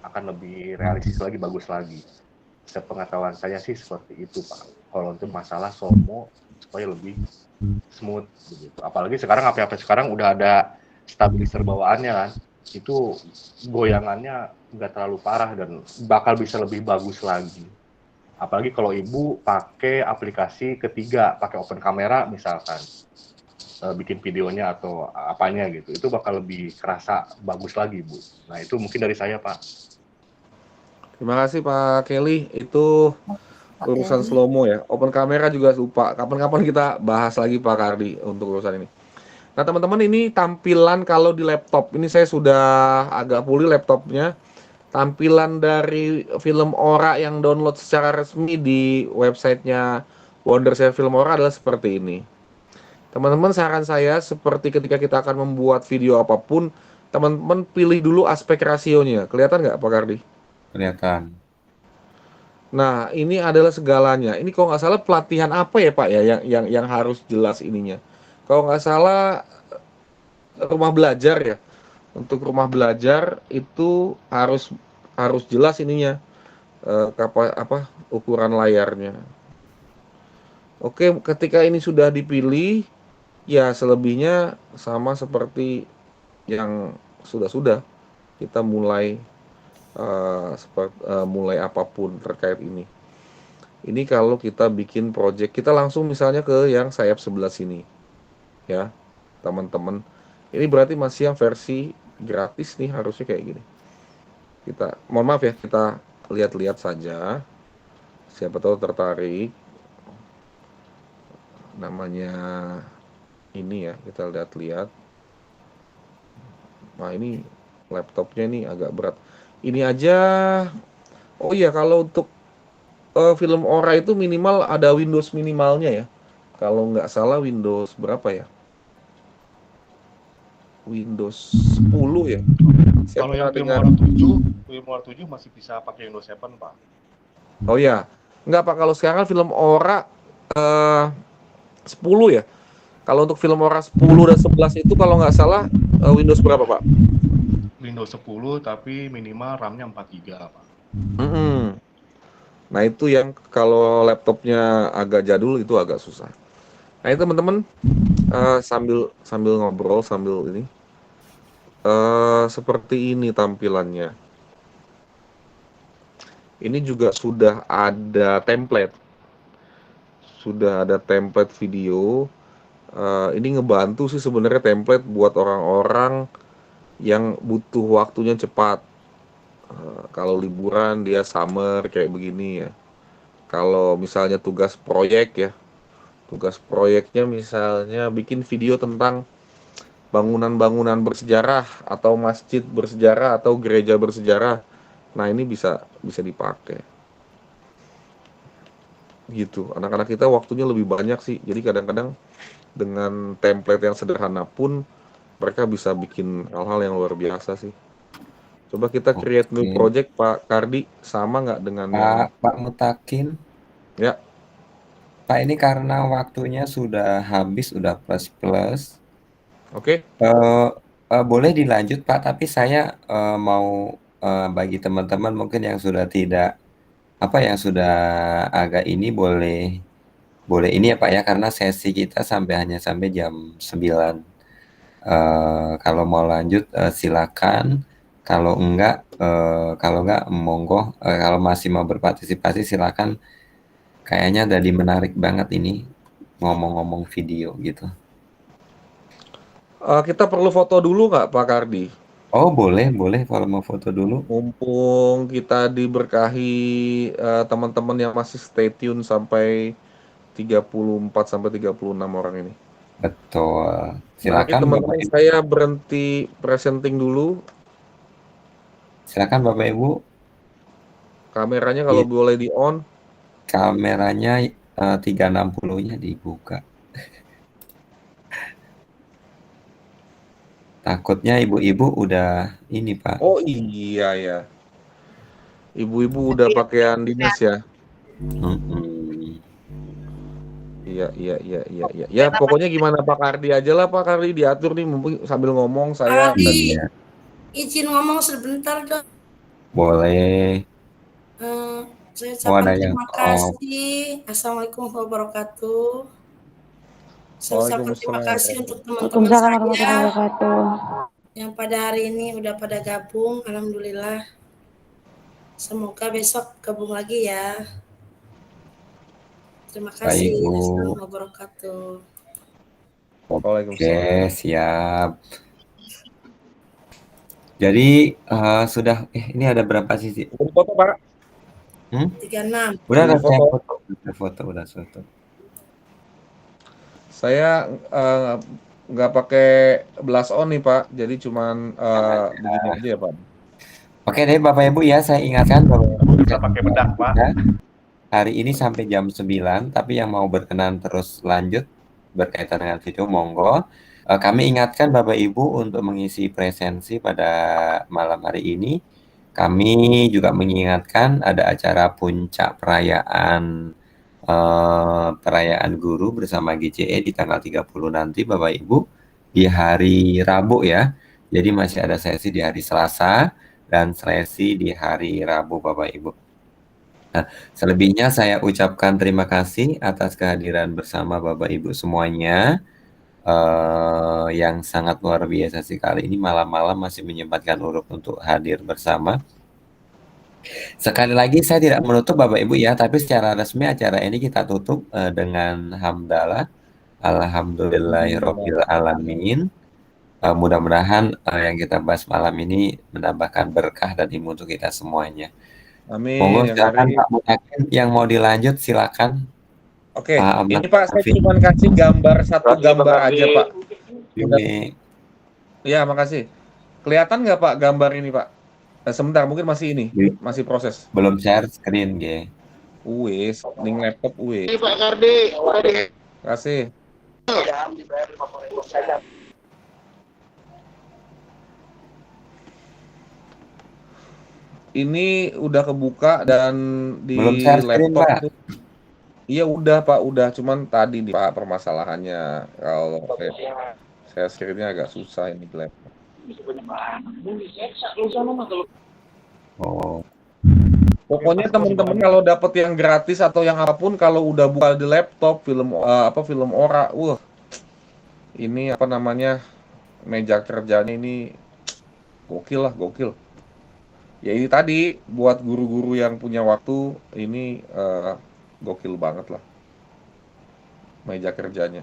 akan lebih realistis lagi, bagus lagi. Sepengetahuan saya sih seperti itu Pak. Kalau untuk masalah slow mo supaya lebih smooth begitu. Apalagi sekarang HP-HP sekarang udah ada stabilizer bawaannya kan, itu goyangannya nggak terlalu parah dan bakal bisa lebih bagus lagi. Apalagi kalau ibu pakai aplikasi ketiga, pakai open kamera misalkan, bikin videonya atau apanya gitu, itu bakal lebih kerasa bagus lagi Bu. Nah itu mungkin dari saya Pak. Terima kasih Pak Kelly. Itu Pak urusan Kelly. slow mo ya. Open kamera juga lupa. Kapan-kapan kita bahas lagi Pak Kardi untuk urusan ini. Nah teman-teman, ini tampilan kalau di laptop. Ini saya sudah agak pulih laptopnya. Tampilan dari film Ora yang download secara resmi di websitenya Wondershare Film Ora adalah seperti ini. Teman-teman, saran saya seperti ketika kita akan membuat video apapun, teman-teman pilih dulu aspek rasionya. Kelihatan nggak Pak Kardi? Kelihatan. Nah, ini adalah segalanya. Ini kalau nggak salah pelatihan apa ya Pak ya yang harus jelas ininya. Kalau nggak salah rumah belajar ya. Untuk rumah belajar itu harus jelas ininya, ukuran layarnya. Oke, ketika ini sudah dipilih, ya selebihnya sama seperti yang sudah kita mulai mulai apapun terkait ini. Ini kalau kita bikin project, kita langsung misalnya ke yang sayap sebelah sini, ya teman-teman. Ini berarti masih yang versi gratis nih, harusnya kayak gini. Kita, mohon maaf ya, kita lihat-lihat saja. Siapa tahu tertarik. Namanya ini ya, kita lihat-lihat. Nah ini laptopnya ini agak berat. Ini aja. Oh iya, kalau untuk film Ora itu minimal ada Windows minimalnya ya. Kalau nggak salah Windows berapa ya? Windows 10 ya. Kalau yang dengar? Filmora 7 masih bisa pakai Windows 7 Pak. Oh ya, nggak Pak, kalau sekarang film Ora 10 ya. Kalau untuk film Ora 10 dan 11 itu kalau nggak salah Windows berapa Pak? Windows 10 tapi minimal RAM-nya 4 GB Pak. Nah itu yang kalau laptopnya agak jadul itu agak susah. Nah itu teman-teman, sambil ngobrol sambil ini, seperti ini tampilannya. Ini juga sudah ada template video. Ini ngebantu sih sebenarnya template buat orang-orang yang butuh waktunya cepat. Kalau liburan dia summer kayak begini ya. Kalau misalnya tugas proyeknya misalnya bikin video tentang bangunan-bangunan bersejarah atau masjid bersejarah atau gereja bersejarah. Nah, ini bisa dipakai. Gitu. Anak-anak kita waktunya lebih banyak sih. Jadi kadang-kadang dengan template yang sederhana pun mereka bisa bikin hal-hal yang luar biasa sih. Coba kita create new project Pak Kardi, sama nggak dengan Pak Mutakin? Ya. Pak, ini karena waktunya sudah habis, sudah plus. Oke. Boleh dilanjut Pak, tapi saya mau bagi teman-teman mungkin yang sudah yang sudah agak ini boleh ini ya Pak ya, karena sesi kita hanya sampai jam 9. Kalau mau lanjut silakan. Kalau enggak monggo. Kalau masih mau berpartisipasi silakan. Kayaknya tadi menarik banget ini ngomong-ngomong video gitu. Kita perlu foto dulu nggak Pak Kardi? Oh boleh kalau mau foto dulu. Mumpung kita diberkahi teman-teman yang masih stay tune sampai 34 sampai 36 orang ini. Betul. Nah, Silakan teman-teman, saya berhenti presenting dulu. Silakan Bapak Ibu. Kameranya kalau boleh di on. Kameranya 360-nya dibuka. Takutnya ibu-ibu udah ini Pak. Oh iya ya. Ibu-ibu udah pakaian dinas ya? Mm-mm. Iya. Ya pokoknya gimana Pak Kardi aja lah Pak Kardi, diatur nih mumpung sambil ngomong saya. Kardi, Iya, izin ngomong sebentar dong. boleh. Saya Oh, ada ucapkan yang terima kasih. Assalamualaikum warahmatullahi wabarakatuh. Saya ucapkan terima kasih untuk teman-teman Waalaikumsalam warahmatullahi saya wabarakatuh. yang pada hari ini udah pada gabung. Alhamdulillah. Semoga besok gabung lagi ya. Terima Baik, kasih. Bu. Assalamualaikum warahmatullahi wabarakatuh. Oke, Waalaikumsalam. siap. Jadi sudah ini ada berapa sisi? Udah foto Pak? 36. Udah ada Foto. saya foto, udah foto. Saya nggak pakai blush on nih Pak, jadi cuman begini aja ya Pak. Oke deh Bapak Ibu ya, saya ingatkan Bapak Ibu Bisa pakai bedak, Pak. hari ini sampai jam 9, tapi yang mau berkenan terus lanjut berkaitan dengan video monggo. Kami ingatkan Bapak Ibu untuk mengisi presensi pada malam hari ini. Kami juga mengingatkan ada acara puncak perayaan guru bersama GCE di tanggal 30 nanti Bapak Ibu di hari Rabu ya. Jadi masih ada sesi di hari Selasa dan sesi di hari Rabu Bapak Ibu. Nah, selebihnya saya ucapkan terima kasih atas kehadiran bersama Bapak Ibu semuanya yang sangat luar biasa sekali. Ini malam-malam masih menyempatkan untuk hadir bersama. Sekali lagi saya tidak menutup Bapak Ibu ya, tapi secara resmi acara ini kita tutup dengan hamdalah. Alhamdulillahirabbil alamin. Mudah-mudahan yang kita bahas malam ini menambahkan berkah dan ilmu untuk kita semuanya. Amin. Monggo yang silakan hari. Pak Mutakin yang mau dilanjut silakan. Oke, Pak Ahmad ini Pak saya Taufik. cuma kasih gambar satu gambar aja Pak. Ini Iya makasih. Kelihatan nggak Pak gambar ini Pak? Sebentar mungkin masih ini, masih proses. belum share screen G. Wes, ning laptop wes. Pak Kardi, Kasih. Ini udah kebuka dan di Belum share screen, laptop Pak. itu. Iya udah Pak, udah cuman tadi nih Pak permasalahannya kalau saya screen-nya agak susah ini di laptop. Oh, Pokoknya teman-teman kalau dapat yang gratis atau yang apapun kalau udah buka di laptop film film Ora, ini apa namanya meja kerjanya ini gokil lah gokil. Ya ini tadi buat guru-guru yang punya waktu ini gokil banget lah meja kerjanya.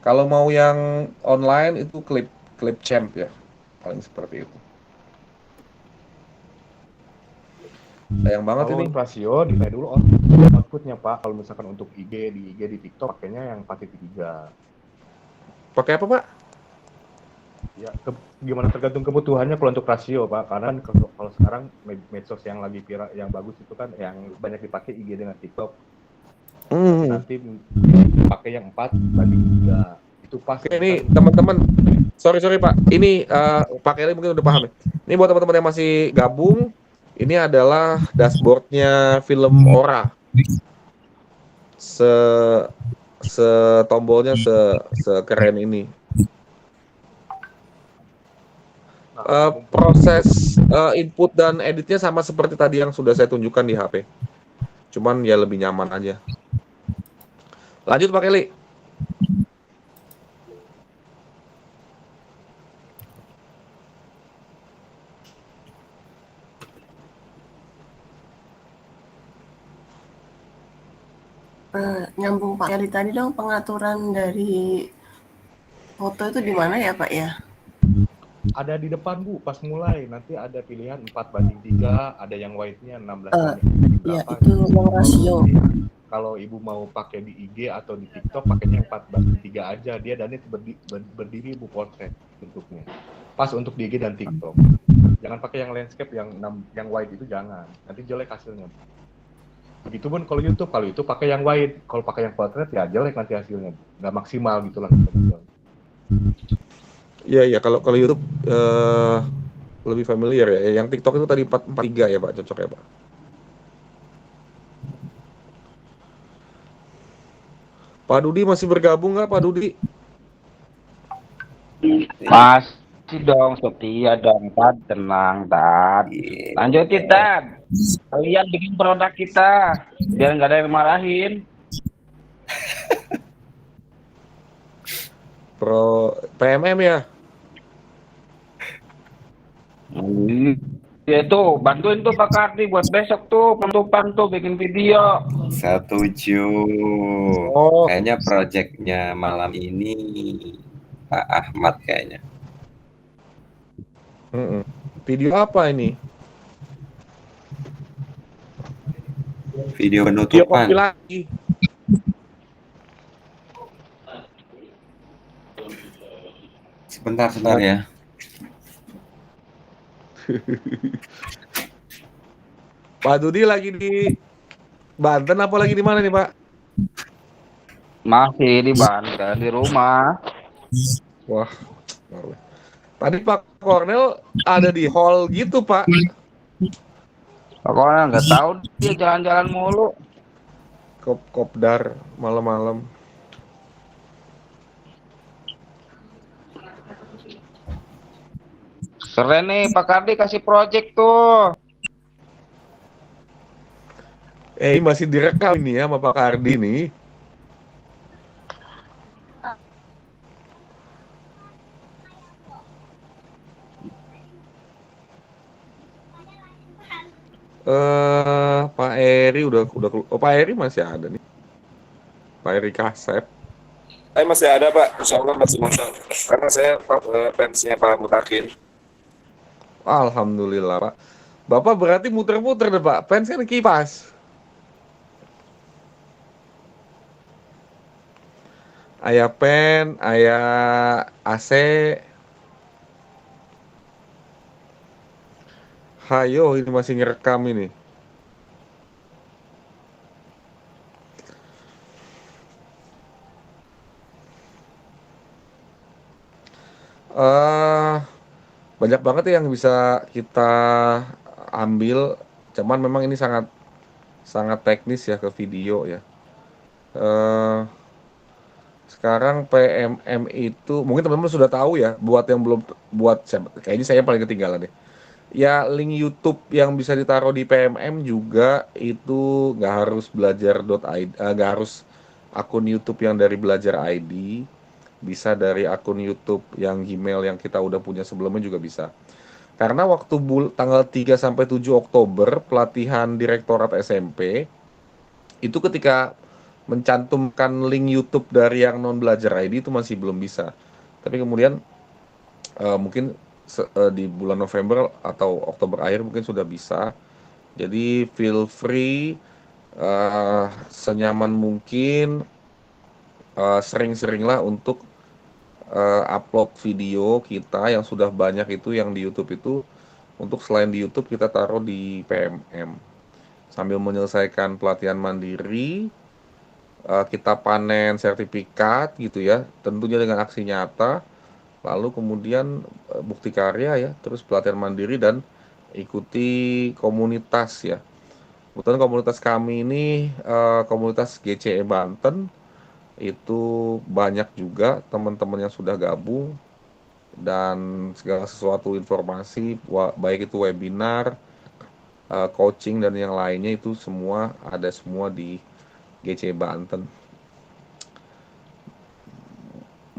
Kalau mau yang online itu Clipchamp ya paling seperti itu. Sayang banget Kalau ini. rasio ditanya dulu outputnya Pak. Kalau misalkan untuk IG di TikTok pakainya yang 4:3. Pakai apa Pak? Ya gimana tergantung kebutuhannya kalau untuk rasio Pak. Karena kan kalau sekarang medsos yang lagi viral yang bagus itu kan yang banyak dipakai IG dengan TikTok. Nanti pakai yang 4:3. Itu pas. Oke, ini teman-teman. Sorry Pak. Ini Pak Kelly mungkin udah paham ya. Ini buat teman-teman yang masih gabung. Ini adalah dashboardnya film Ora. Tombolnya sekeren ini. Proses input dan editnya sama seperti tadi yang sudah saya tunjukkan di HP. Cuman ya lebih nyaman aja. Lanjut Pak Kelly. Nyambung Pak Kelly tadi dong, pengaturan dari foto itu di mana ya Pak ya? Ada di depan Bu, pas mulai nanti ada pilihan 4:3, ada yang white-nya 16:8. Ya itu yang rasio. Kalau Ibu mau pakai di IG atau di TikTok pakainya 4:3 aja, dia dan itu berdiri Bu portrait bentuknya. Pas untuk di IG dan TikTok. Jangan pakai yang landscape yang white itu jangan. Nanti jelek hasilnya. Begitupun kalau YouTube pakai yang white, kalau pakai yang portrait ya jelek nanti hasilnya, nggak maksimal gitulah. Iya kalau YouTube lebih familiar ya. Yang TikTok itu tadi 4:3 ya Pak, cocok ya Pak. Pak Dudi masih bergabung nggak Pak Dudi? Masih dong, setia dong, Tad. Tenang, Tad. Lanjutin, Tad. Kalian bikin produk kita, biar nggak ada yang marahin. Pro PMM ya? Ya tuh, bantuin tuh Pak Kardi buat besok tuh penutupan tuh bikin video. Setuju. Oh, Kayaknya proyeknya malam ini Pak Ahmad kayaknya. video apa ini? Video Video kopi penutupan. lagi. Sebentar ya. Pak Dudi lagi di Banten apa lagi di mana nih Pak? Masih di Banten, di rumah. Wah, tadi Pak Kornel ada di hall gitu Pak. Pokoknya nggak tahu dia jalan-jalan mulu. Kopdar malam-malam. Keren nih Pak Kardi kasih project tuh. Ini masih direkam ini ya sama Pak Kardi nih. Pak Eri udah oh, Pak Eri masih ada nih. Pak Eri Kasep. Saya masih ada Pak, insya Allah masih muncul. Karena saya fansnya Pak Mutakin. Alhamdulillah Pak. Bapak berarti muter-muter deh Pak. Fans kan kipas. Ayah pen, ayah AC. Hayo ini masih ngerekam ini. Banyak banget ya yang bisa kita ambil, cuman memang ini sangat teknis ya ke video ya. Sekarang PMM itu mungkin teman-teman sudah tahu ya, buat yang belum kayaknya saya paling ketinggalan deh. Ya link YouTube yang bisa ditaruh di PMM juga itu nggak harus nggak harus akun YouTube yang dari Belajar ID. Bisa dari akun YouTube yang Gmail yang kita udah punya sebelumnya juga bisa. Karena waktu tanggal 3 sampai 7 Oktober pelatihan Direktorat SMP itu ketika mencantumkan link YouTube dari yang non Belajar ID itu masih belum bisa. Tapi kemudian mungkin di bulan November atau Oktober akhir mungkin sudah bisa. Jadi feel free senyaman mungkin sering-seringlah untuk upload video kita yang sudah banyak itu yang di YouTube itu, untuk selain di YouTube kita taruh di PMM sambil menyelesaikan pelatihan mandiri, kita panen sertifikat gitu ya, tentunya dengan aksi nyata, lalu kemudian bukti karya ya, terus pelatihan mandiri dan ikuti komunitas ya. Kebetulan komunitas kami ini komunitas GCE Banten itu banyak juga teman-teman yang sudah gabung, dan segala sesuatu informasi baik itu webinar, coaching dan yang lainnya itu semua ada semua di GC Banten.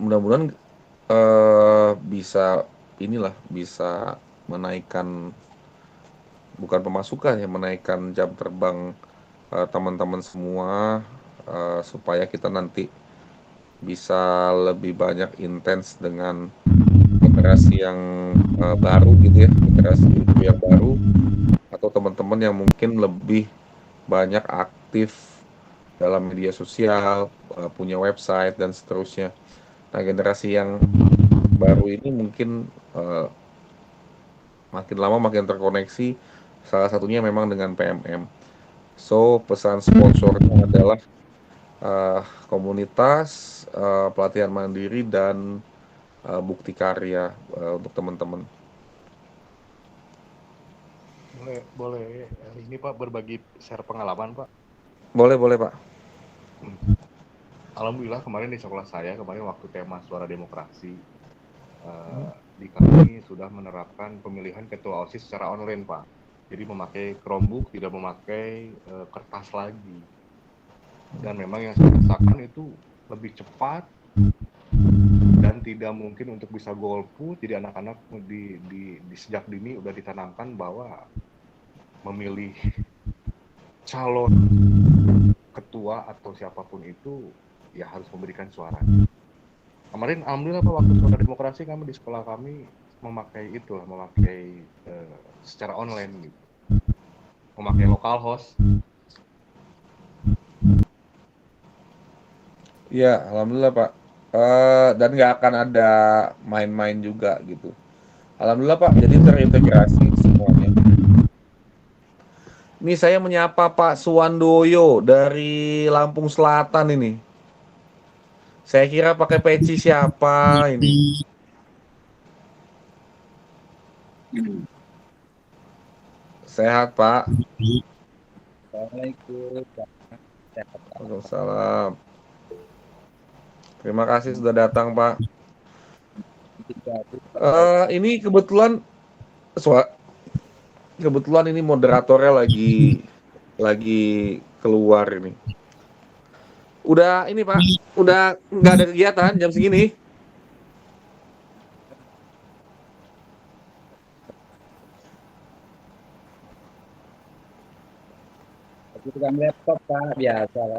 Mudah-mudahan bisa menaikkan, bukan pemasukan ya, menaikkan jam terbang teman-teman semua, supaya kita nanti bisa lebih banyak intens dengan generasi yang baru gitu ya, generasi yang baru atau teman-teman yang mungkin lebih banyak aktif dalam media sosial, punya website dan seterusnya. Nah, generasi yang baru ini mungkin makin lama makin terkoneksi, salah satunya memang dengan PMM. So, pesan sponsornya adalah komunitas, pelatihan mandiri dan bukti karya untuk teman-teman. Boleh ini Pak berbagi share pengalaman Pak. Boleh Pak. Alhamdulillah kemarin di sekolah saya, kemarin waktu tema Suara Demokrasi, di kami sudah menerapkan pemilihan ketua OSIS secara online, Pak. Jadi memakai Chromebook, tidak memakai kertas lagi. Dan memang yang saya rasakan itu lebih cepat dan tidak mungkin untuk bisa golput. Jadi anak-anak di sejak dini udah ditanamkan bahwa memilih calon ketua atau siapapun itu ya harus memberikan suara. Kemarin alhamdulillah Pak, waktu Suara Demokrasi kami di sekolah kami memakai secara online gitu. Memakai lokal host. Ya, alhamdulillah Pak. Dan nggak akan ada main-main juga gitu. Alhamdulillah Pak, jadi terintegrasi semuanya. Ini saya menyapa Pak Suwandoyo dari Lampung Selatan ini. Saya kira pakai peci siapa ini? Sehat Pak. Assalamualaikum. Waalaikumsalam. Terima kasih sudah datang Pak. Ini kebetulan ini moderatornya lagi keluar ini. Udah ini Pak, udah nggak ada kegiatan jam segini. Bukan laptop Pak, biasa lah.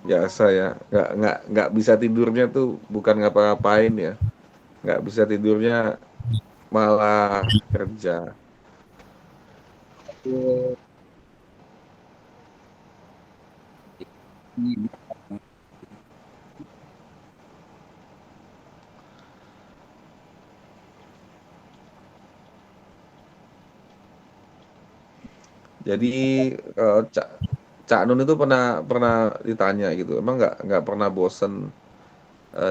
Biasa ya, nggak bisa tidurnya tuh bukan ngapa-ngapain ya, nggak bisa tidurnya malah kerja. Jadi Cak Nun itu pernah ditanya gitu, emang nggak pernah bosen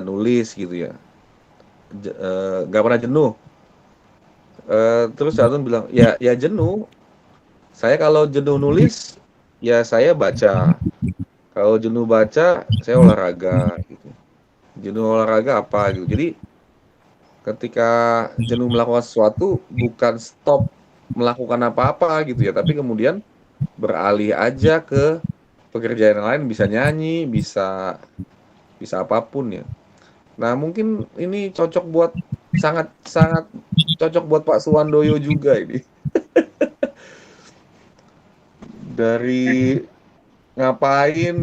nulis gitu ya, nggak pernah jenuh. Terus Cak Nun bilang ya jenuh. Saya kalau jenuh nulis ya saya baca. Kalau jenuh baca saya olahraga gitu. Jenuh olahraga apa gitu. Jadi ketika jenuh melakukan sesuatu bukan stop melakukan apa-apa gitu ya, tapi kemudian beralih aja ke pekerjaan yang lain, bisa nyanyi, bisa apapun ya. Nah, mungkin ini sangat cocok buat Pak Suwandoyo juga ini. Dari ngapain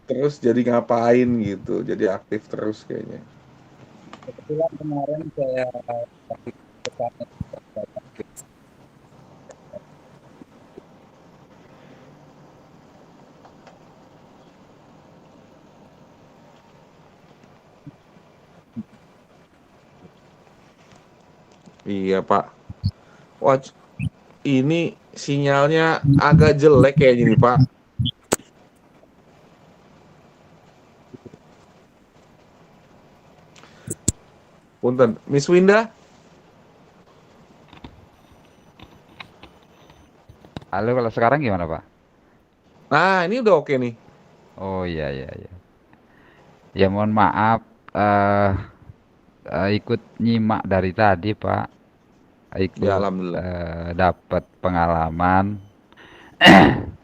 terus jadi ngapain gitu, jadi aktif terus kayaknya. Kebetulan kemarin saya Iya Pak. Wah, ini sinyalnya agak jelek kayaknya nih Pak. Punten, Miss Winda. Halo, kalau sekarang gimana Pak? Nah, ini udah oke nih. Oh iya. Ya mohon maaf, ikut nyimak dari tadi Pak. Ikut Ya, alhamdulillah. dapat pengalaman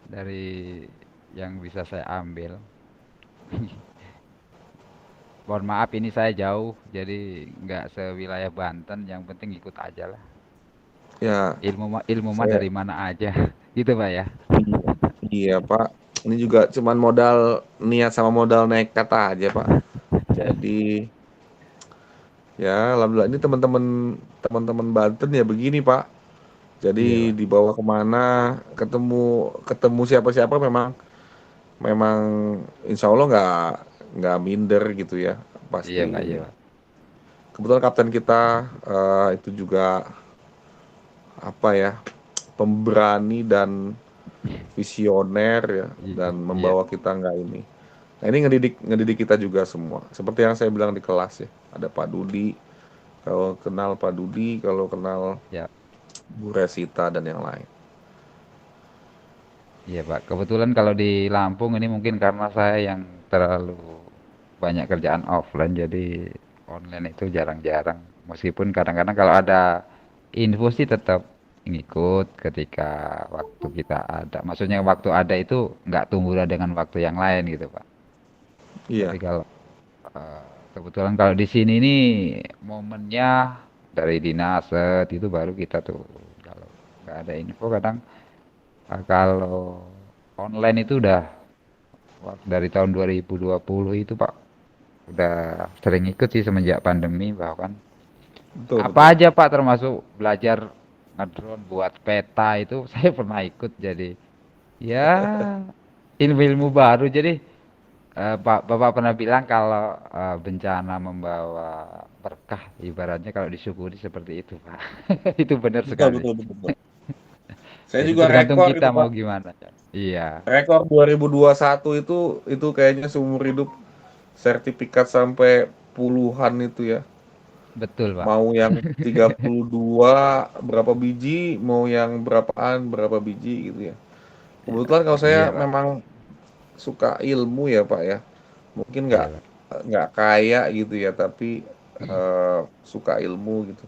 dari yang bisa saya ambil. Mohon maaf ini saya jauh, jadi nggak sewilayah Banten. Yang penting ikut aja lah. Ya, Ilmu mah dari mana aja, gitu Pak ya. iya Pak. Ini juga cuman modal niat sama modal nekat aja Pak. Jadi ya alhamdulillah ini teman-teman Banten ya begini Pak. Jadi dibawa kemana, ketemu siapa-siapa memang insya Allah nggak minder gitu ya pasti. Iya Pak, iya Pak. Kebetulan kapten kita itu juga apa ya, pemberani dan visioner ya, dan membawa kita nggak ini. Nah ini ngedidik kita juga semua. Seperti yang saya bilang di kelas ya, ada Pak Dudi. Kalau kenal Pak Dudi, kalau kenal Bu Resita dan yang lain. Iya Pak, kebetulan kalau di Lampung ini mungkin karena saya yang terlalu banyak kerjaan offline, jadi online itu jarang-jarang. Meskipun kadang-kadang kalau ada info sih tetap ngikut ketika waktu kita ada. Maksudnya waktu ada itu nggak tumbuh dengan waktu yang lain gitu, Pak. Tapi Iya. kalau kebetulan kalau di sini nih momennya dari dinas itu baru kita tuh kalau nggak ada info kadang kalau online itu udah dari tahun 2020 itu Pak udah sering ikut sih semenjak pandemi bahkan Betul, apa betul. aja Pak termasuk belajar ngedrone buat peta itu saya pernah ikut jadi ya ilmu-ilmu baru jadi Bapak pernah bilang kalau bencana membawa berkah, ibaratnya kalau disyukuri seperti itu, Pak. Itu benar Betul, sekali. betul, betul, betul. Saya Jadi juga tergantung rekor itu, kita mau Pak. gimana. Iya, Rekor 2021 itu kayaknya seumur hidup sertifikat sampai puluhan itu ya. betul, Pak. Mau yang 32 berapa biji, mau yang berapa biji gitu ya. Kebetulan kalau Iya, saya Pak. memang suka ilmu ya, Pak ya. Mungkin Iya, Pak. nggak kaya gitu ya, tapi suka ilmu gitu.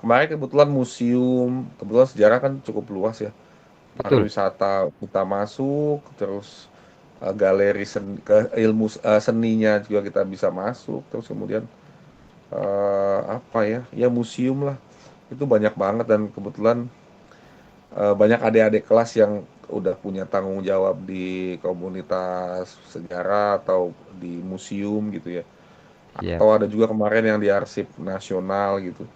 Kemarin kebetulan museum, kebetulan sejarah kan cukup luas ya. Betul. Pariwisata kita masuk, terus galeri ilmu seninya juga kita bisa masuk, terus kemudian apa ya, ya museum lah. Itu banyak banget dan kebetulan banyak adik-adik kelas yang udah punya tanggung jawab di komunitas sejarah atau di museum gitu ya. Iya, Atau Pak. ada juga kemarin yang di Arsip Nasional gitu.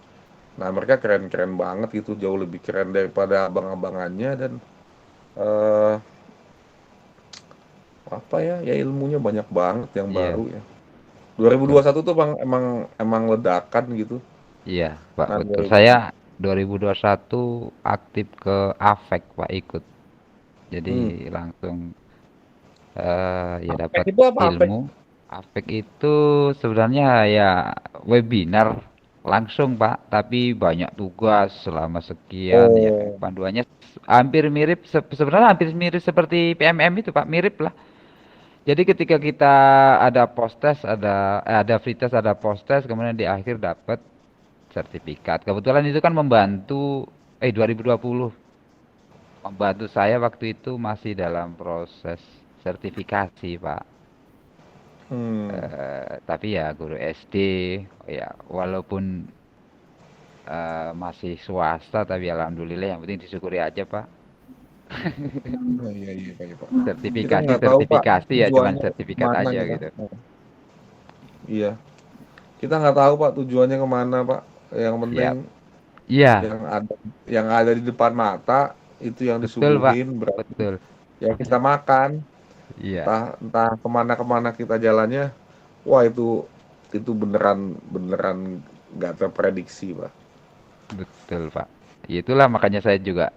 Nah, mereka keren-keren banget gitu, jauh lebih keren daripada abang-abangannya dan eh apa ya, ya ilmunya banyak banget yang Iya, baru ya. betul. 2021 tuh emang ledakan gitu. Iya, Pak, Nah, betul. 2000 Saya 2021 aktif ke AFEK, Pak, ikut. hmm. Jadi langsung ya Apek dapat itu apa apek? ilmu. Afek itu sebenarnya ya webinar langsung Pak, tapi banyak tugas selama sekian ya. Oh, Panduannya hampir mirip sebenarnya hampir mirip seperti PMM itu Pak, mirip lah. Jadi ketika kita ada post test, ada free test, ada post test, kemudian di akhir dapat sertifikat. Kebetulan itu kan membantu 2020 membantu saya waktu itu masih dalam proses sertifikasi Pak. hmm. Tapi ya guru SD, ya walaupun masih swasta, tapi alhamdulillah yang penting disyukuri aja Pak. Oh, iya, iya, Pak. Kita Sertifikasi nggak tahu Pak sertifikasi ya cuman tujuannya sertifikat kemana aja kita. gitu. Oh, iya, kita nggak tahu Pak tujuannya kemana Pak. Yang penting Siap. Iya, yang ada di depan mata itu yang betul Pak. disuguhin berarti Betul. ya kita makan. Iya, Entah kemana kita jalannya. Wah itu beneran beneran nggak terprediksi Pak. betul Pak. Ya, itulah makanya saya juga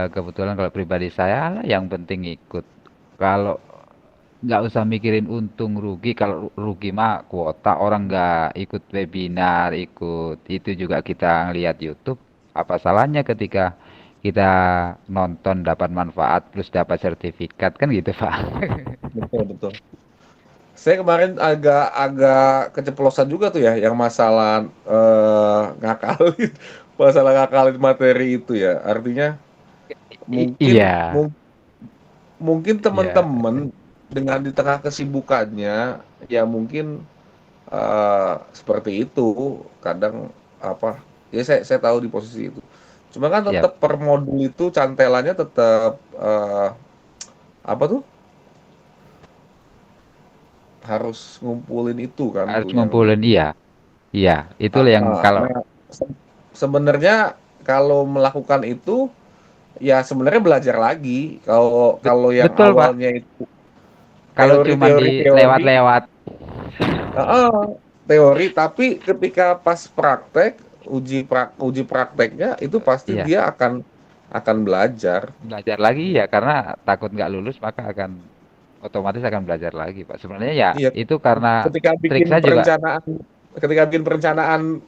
kebetulan kalau pribadi saya lah yang penting ikut. Kalau nggak usah mikirin untung rugi, kalau rugi mah kuota orang nggak ikut webinar, ikut itu juga kita ngelihat YouTube. Apa salahnya ketika kita nonton dapat manfaat plus dapat sertifikat kan gitu Pak. Betul, betul. Saya kemarin agak keceplosan juga tuh ya yang masalah ngakalin masalah ngakalin materi itu ya. Artinya mungkin Iya, mungkin iya, teman-teman dengan di tengah kesibukannya ya mungkin seperti itu kadang apa ya saya tahu di posisi itu. Cuma kan iya. tetap per modul itu cantelannya tetap apa tuh harus ngumpulin itu kan Harus tuh yang ngumpulin iya, iya. Itulah yang kalau nah sebenarnya kalau melakukan itu ya sebenarnya belajar lagi kalau kalau yang betul Pak. awalnya itu Kalau cuman di teori lewat-lewat, heeh, teori tapi ketika pas praktek uji prakteknya itu pasti iya, dia akan belajar. belajar lagi ya karena takut nggak lulus maka akan otomatis akan belajar lagi Pak. Sebenarnya ya Iya, itu karena ketika trik bikin saya juga perencanaan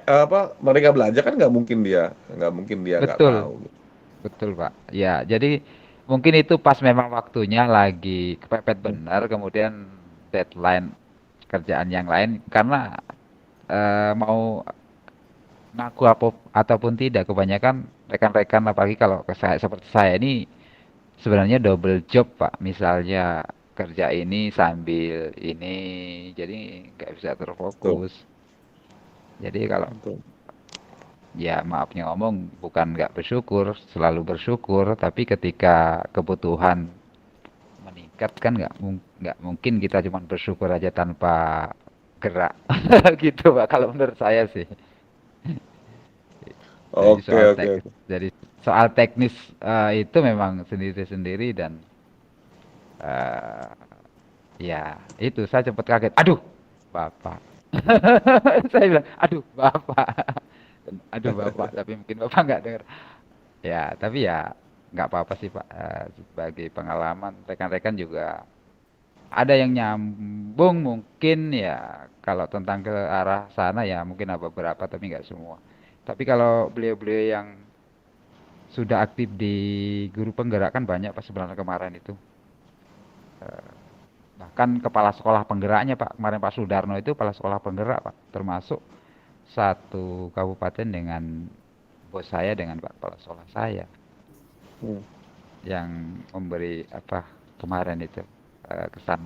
apa mereka belajar kan nggak mungkin dia nggak betul, tahu. betul Pak. Ya jadi mungkin itu pas memang waktunya lagi kepepet benar, kemudian deadline kerjaan yang lain karena mau ngaku apa ataupun tidak, kebanyakan rekan-rekan apalagi kalau saya seperti saya ini sebenarnya double job Pak, misalnya kerja ini sambil ini, jadi nggak bisa Betul, terfokus. Jadi kalau betul. ya maafnya ngomong bukan nggak bersyukur, selalu bersyukur, tapi ketika kebutuhan meningkat kan nggak mungkin kita cuma bersyukur aja tanpa gerak gitu Pak, kalau menurut saya sih. Jadi Oke, soal oke, oke. jadi soal teknis itu memang sendiri-sendiri dan eh, ya itu saya sempat kaget. Aduh, Bapak. Saya bilang, aduh, Bapak. Aduh, Bapak. Tapi mungkin Bapak nggak dengar. Ya, tapi ya nggak apa-apa sih Pak. Sebagai pengalaman rekan-rekan juga ada yang nyambung mungkin ya kalau tentang ke arah sana ya mungkin ada beberapa tapi nggak semua. Tapi kalau beliau-beliau yang sudah aktif di guru penggerak kan banyak Pak sebenarnya kemarin itu. Eh, Bahkan kepala sekolah penggeraknya Pak, kemarin Pak Sudarno itu kepala sekolah penggerak Pak, termasuk satu kabupaten dengan bos saya dengan Pak kepala sekolah saya Hmm. yang memberi apa kemarin itu kesan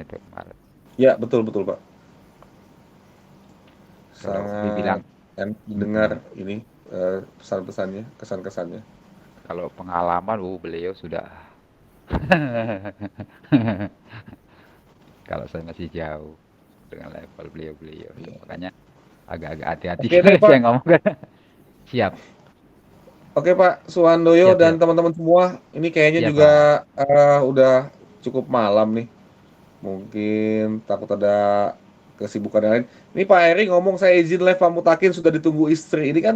itu kemarin. Ya, betul, betul, Pak. Kalau Sangat dibilang enak didengar ini pesan-pesannya, kesan-kesannya. kalau pengalaman, beliau sudah kalau saya masih jauh dengan level beliau-beliau, Iya. makanya agak-agak hati-hati Oke deh, kalau Pak. saya ngomong kan. Siap, Oke, Pak Suhandoyo siap, dan siap, teman-teman semua, ini kayaknya siap juga Pak. udah cukup malam nih. Mungkin takut ada kesibukan yang lain. Ini Pak Eri ngomong saya izin live Pak Mutakin sudah ditunggu istri. Ini kan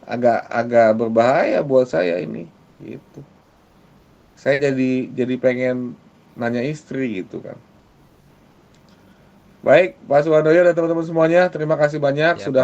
agak berbahaya buat saya ini. Gitu. Saya jadi pengen nanya istri gitu kan. Baik, Pak Suhandoyo dan teman-teman semuanya, terima kasih banyak Siap, sudah